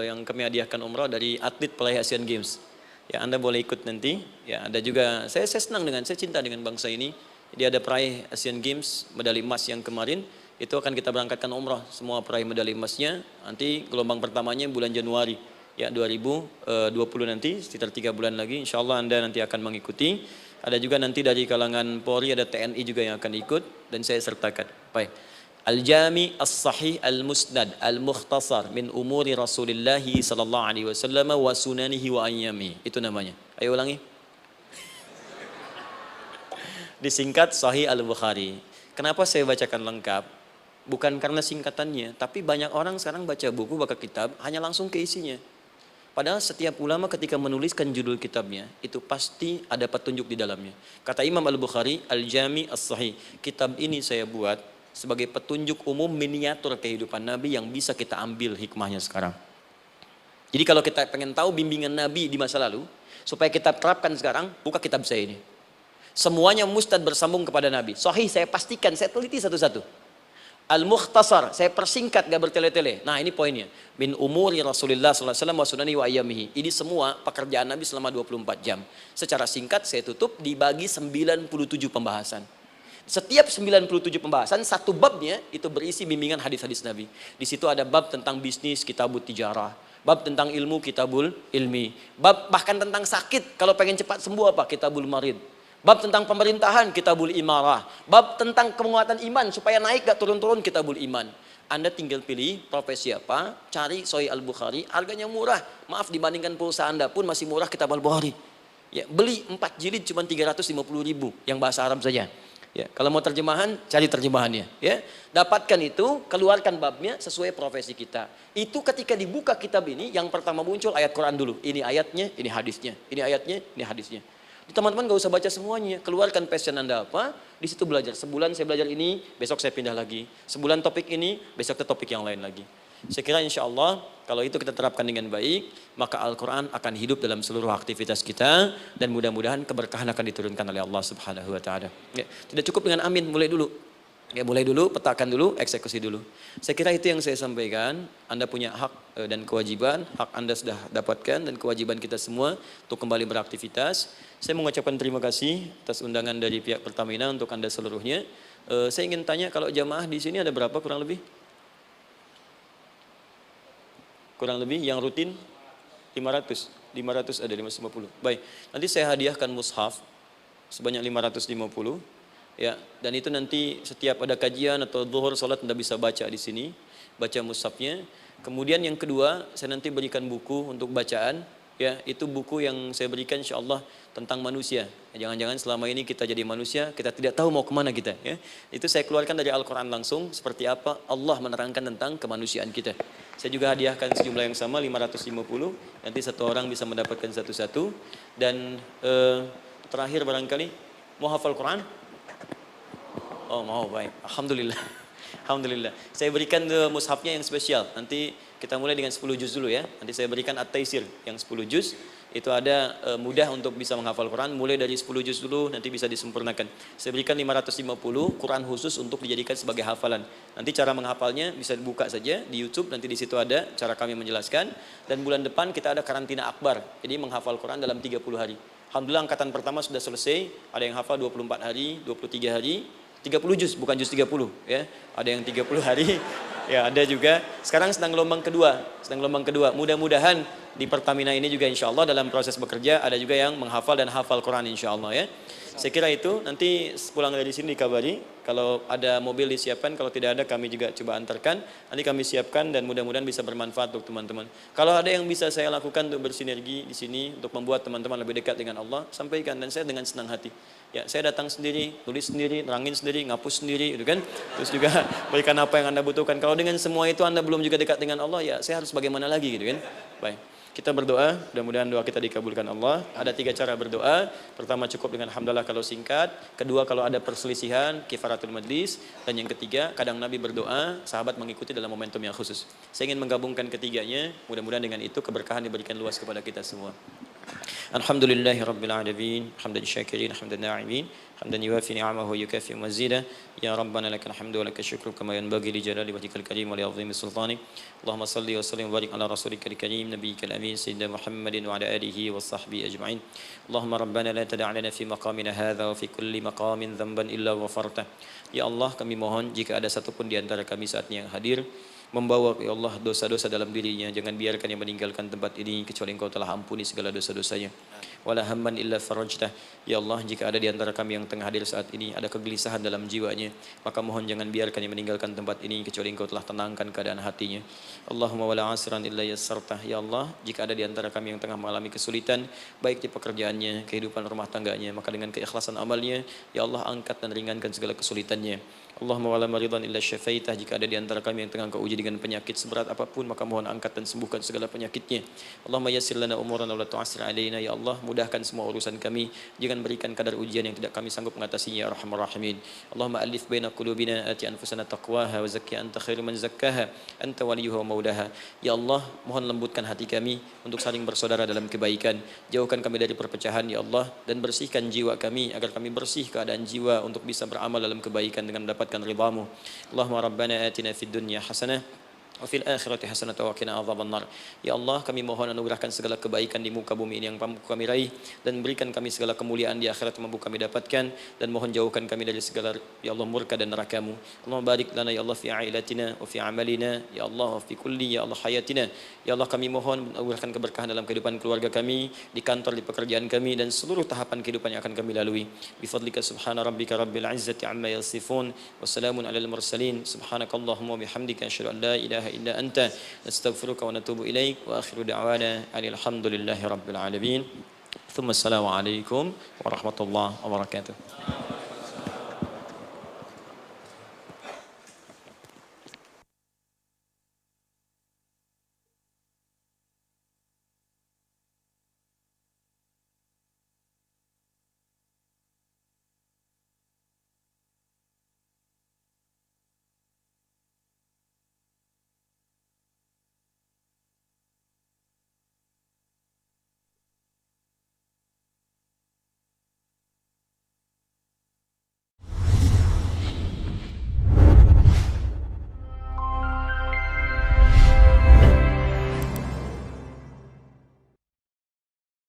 yang kami hadiahkan umrah dari atlet peraih Asian Games. Ya, Anda boleh ikut nanti. Ya, ada juga saya senang saya cinta dengan bangsa ini. Jadi ada peraih Asian Games medali emas yang kemarin, itu akan kita berangkatkan umrah semua peraih medali emasnya. Nanti gelombang pertamanya bulan Januari. Ya 2020 nanti sekitar 3 bulan lagi insyaallah Anda nanti akan mengikuti. Ada juga nanti dari kalangan Polri, ada TNI juga yang akan ikut dan saya sertakan. Baik. Al-Jami As-Sahih Al-Musnad Al-Mukhtasar min umuri Rasulillah sallallahu alaihi wasallam wa sunanihi wa ayyami. Itu namanya. Ayo ulangi. Disingkat Sahih Al-Bukhari. Kenapa saya bacakan lengkap? Bukan karena singkatannya, tapi banyak orang sekarang baca buku, baca kitab hanya langsung ke isinya. Padahal setiap ulama ketika menuliskan judul kitabnya, itu pasti ada petunjuk di dalamnya. Kata Imam Al-Bukhari, Al-Jami As-Sahih. Kitab ini saya buat sebagai petunjuk umum miniatur kehidupan Nabi yang bisa kita ambil hikmahnya sekarang. Jadi kalau kita pengen tahu bimbingan Nabi di masa lalu, supaya kita terapkan sekarang, buka kitab saya ini. Semuanya mustad bersambung kepada Nabi. Sahih saya pastikan, saya teliti satu-satu. Al-Mukhtasar, saya persingkat gak bertele-tele. Nah ini poinnya. Min umuri Rasulullah SAW wa sunani wa ayyamihi. Ini semua pekerjaan Nabi selama 24 jam. Secara singkat saya tutup dibagi 97 pembahasan. Setiap 97 pembahasan, satu babnya itu berisi bimbingan hadis-hadis Nabi. Di situ ada bab tentang bisnis, kitabut tijarah. Bab tentang ilmu, kitabul ilmi. Bab bahkan tentang sakit, kalau pengen cepat sembuh apa? Kitabul marid. Bab tentang pemerintahan, kitabul imarah. Bab tentang penguatan iman, supaya naik gak turun-turun, kitabul iman. Anda tinggal pilih profesi apa, cari Sahih Al-Bukhari, harganya murah. Maaf, dibandingkan pulsa Anda pun masih murah kitab Al-Bukhari. Ya, beli 4 jilid cuma 350.000 yang bahasa Arab saja. Ya, kalau mau terjemahan, cari terjemahannya. Ya, dapatkan itu, keluarkan babnya sesuai profesi kita. Itu ketika dibuka kitab ini, yang pertama muncul ayat Quran dulu. Ini ayatnya, ini hadisnya. Ini ayatnya, ini hadisnya. Teman-teman gak usah baca semuanya, keluarkan passion Anda apa, di situ belajar. Sebulan saya belajar ini, besok saya pindah lagi. Sebulan topik ini, besok ke topik yang lain lagi. Saya kira insya Allah, kalau itu kita terapkan dengan baik, maka Al-Quran akan hidup dalam seluruh aktivitas kita, dan mudah-mudahan keberkahan akan diturunkan oleh Allah Subhanahu Wa Taala. Ya, tidak cukup dengan amin, mulai dulu. Ya, mulai dulu, petakan dulu, eksekusi dulu. Saya kira itu yang saya sampaikan. Anda punya hak dan kewajiban, hak Anda sudah dapatkan dan kewajiban kita semua untuk kembali beraktivitas. Saya mengucapkan terima kasih atas undangan dari pihak Pertamina untuk Anda seluruhnya. Saya ingin tanya, kalau jamaah di sini ada berapa kurang lebih? Kurang lebih yang rutin 500 ada 550. Baik, nanti saya hadiahkan mushaf sebanyak 550. Ya, dan itu nanti setiap ada kajian atau zuhur salat Anda bisa baca di sini, baca mushafnya. Kemudian yang kedua, saya nanti berikan buku untuk bacaan. Ya, itu buku yang saya berikan insyaallah tentang manusia. Jangan-jangan selama ini kita jadi manusia, kita tidak tahu mau kemana kita. Ya, itu saya keluarkan dari Al-Quran langsung, seperti apa Allah menerangkan tentang kemanusiaan kita. Saya juga hadiahkan sejumlah yang sama, 550. Nanti satu orang bisa mendapatkan satu-satu. Dan terakhir barangkali, mau hafal Quran? Oh mau, baik. Alhamdulillah. Alhamdulillah. Saya berikan mushafnya yang spesial. Nanti kita mulai dengan 10 juz dulu ya. Nanti saya berikan At-Taisir yang 10 juz. itu ada mudah untuk bisa menghafal Quran, mulai dari 10 juz dulu, nanti bisa disempurnakan. Saya berikan 550 Quran khusus untuk dijadikan sebagai hafalan. Nanti cara menghafalnya bisa dibuka saja di YouTube, nanti di situ ada cara kami menjelaskan. Dan bulan depan kita ada karantina akbar, jadi menghafal Quran dalam 30 hari. Alhamdulillah angkatan pertama sudah selesai, ada yang hafal 24 hari, 23 hari, 30 juz, bukan juz 30 ya. Ada yang 30 hari. Ya, ada juga. Sekarang sedang gelombang kedua. Mudah-mudahan di Pertamina ini juga insya Allah dalam proses bekerja ada juga yang menghafal dan hafal Quran insya Allah ya. Saya kira itu, nanti pulang dari sini dikabari. Kalau ada mobil disiapkan, kalau tidak ada kami juga coba antarkan. Nanti kami siapkan dan mudah-mudahan bisa bermanfaat untuk teman-teman. Kalau ada yang bisa saya lakukan untuk bersinergi di sini, untuk membuat teman-teman lebih dekat dengan Allah, sampaikan, dan saya dengan senang hati. Ya, saya datang sendiri, tulis sendiri, nerangin sendiri, ngapus sendiri, gitu kan. Terus juga berikan apa yang Anda butuhkan. Kalau dengan semua itu Anda belum juga dekat dengan Allah, ya saya harus bagaimana lagi, gitu kan. Baik. Kita berdoa, mudah-mudahan doa kita dikabulkan Allah. Ada 3 cara berdoa. Pertama, cukup dengan hamdalah kalau singkat. Kedua, kalau ada perselisihan, kifaratul majlis. Dan yang ketiga, kadang Nabi berdoa, sahabat mengikuti dalam momentum yang khusus. Saya ingin menggabungkan ketiganya. Mudah-mudahan dengan itu keberkahan diberikan luas kepada kita semua. Alhamdulillahi Rabbil Alamin, hamdan syakirin, hamdan na'imin, hamdan yuwafi ni'amahu yukafi mazida. Ya Rabbana lakal hamdu wa lakal syukru kama yanbaghi li jalali wajhikal karim wa li 'azimi sultani. Allahumma salli wa sallim wa barik ala rasulika karim nabiyyikal amin sayyidina Muhammadin wa ala alihi wa sahbihi ajma'in. Allahumma Rabbana la tada' lana fi maqamina hadha wa fi kulli maqamin dhanban illa ghafartah. Ya Allah, kami mohon jika ada satupun di antara kami saat ini yang hadir membawa ya Allah dosa-dosa dalam dirinya, jangan biarkan yang meninggalkan tempat ini kecuali Engkau telah ampuni segala dosa-dosanya. Wala hamman illa farajtah. Ya Allah, jika ada di antara kami yang tengah hadir saat ini ada kegelisahan dalam jiwanya, maka mohon jangan biarkan yang meninggalkan tempat ini kecuali Engkau telah tenangkan keadaan hatinya. Allahumma wala asran illa yassartah. Ya Allah, jika ada di antara kami yang tengah mengalami kesulitan baik di pekerjaannya, kehidupan rumah tangganya, maka dengan keikhlasan amalnya ya Allah angkat dan ringankan segala kesulitannya. Allahumma wala maridan illa syafaitah. Jika ada di antara kami yang tengah Engkau uji dengan penyakit seberat apapun, maka mohon angkat dan sembuhkan segala penyakitnya. Allahumma yassir lana umurana wa la tu'assir alaina. Ya Allah, mudahkan semua urusan kami, jangan berikan kadar ujian yang tidak kami sanggup mengatasinya ya arhamar rahimin. Allahumma alif baina qulubina, ati anfusana taqwaha wa zakki anta khairu man zakkaha, anta waliyuha wa maulaha. Ya Allah, mohon lembutkan hati kami untuk saling bersaudara dalam kebaikan, jauhkan kami dari perpecahan ya Allah, dan bersihkan jiwa kami agar kami bersih keadaan jiwa untuk bisa beramal dalam kebaikan dengan mendapatkan ridhamu. Allahumma rabbana atina fid dunya hasanah wa fil akhirati hasanatan wa qina adzabannar. Ya Allah, kami mohon anugerahkan segala kebaikan di muka bumi ini yang mampu kami raih, dan berikan kami segala kemuliaan di akhirat yang mampu kami dapatkan, dan mohon jauhkan kami dari segala ya Allah murka dan neraka-Mu. Allahumma barik lana ya Allah fi ailatina wa fi amalina ya Allah wa fi kulli ya Allah hayatina. Ya Allah, kami mohon anugerahkan keberkahan dalam kehidupan keluarga kami, di kantor, di pekerjaan kami, dan seluruh tahapan kehidupan yang akan kami lalui. Bi fadlika subhana rabbika rabbil izzati amma yasifun wa salamun alal mursalin. Subhanakallahumma wa bihamdika asyhadu an la ilaha illa anta nastaghfiruka wa natubu ilaik wa akhiru da'wana alhamdulillahi rabbil alamin. Thumma assalamu alaikum warahmatullahi wabarakatuh.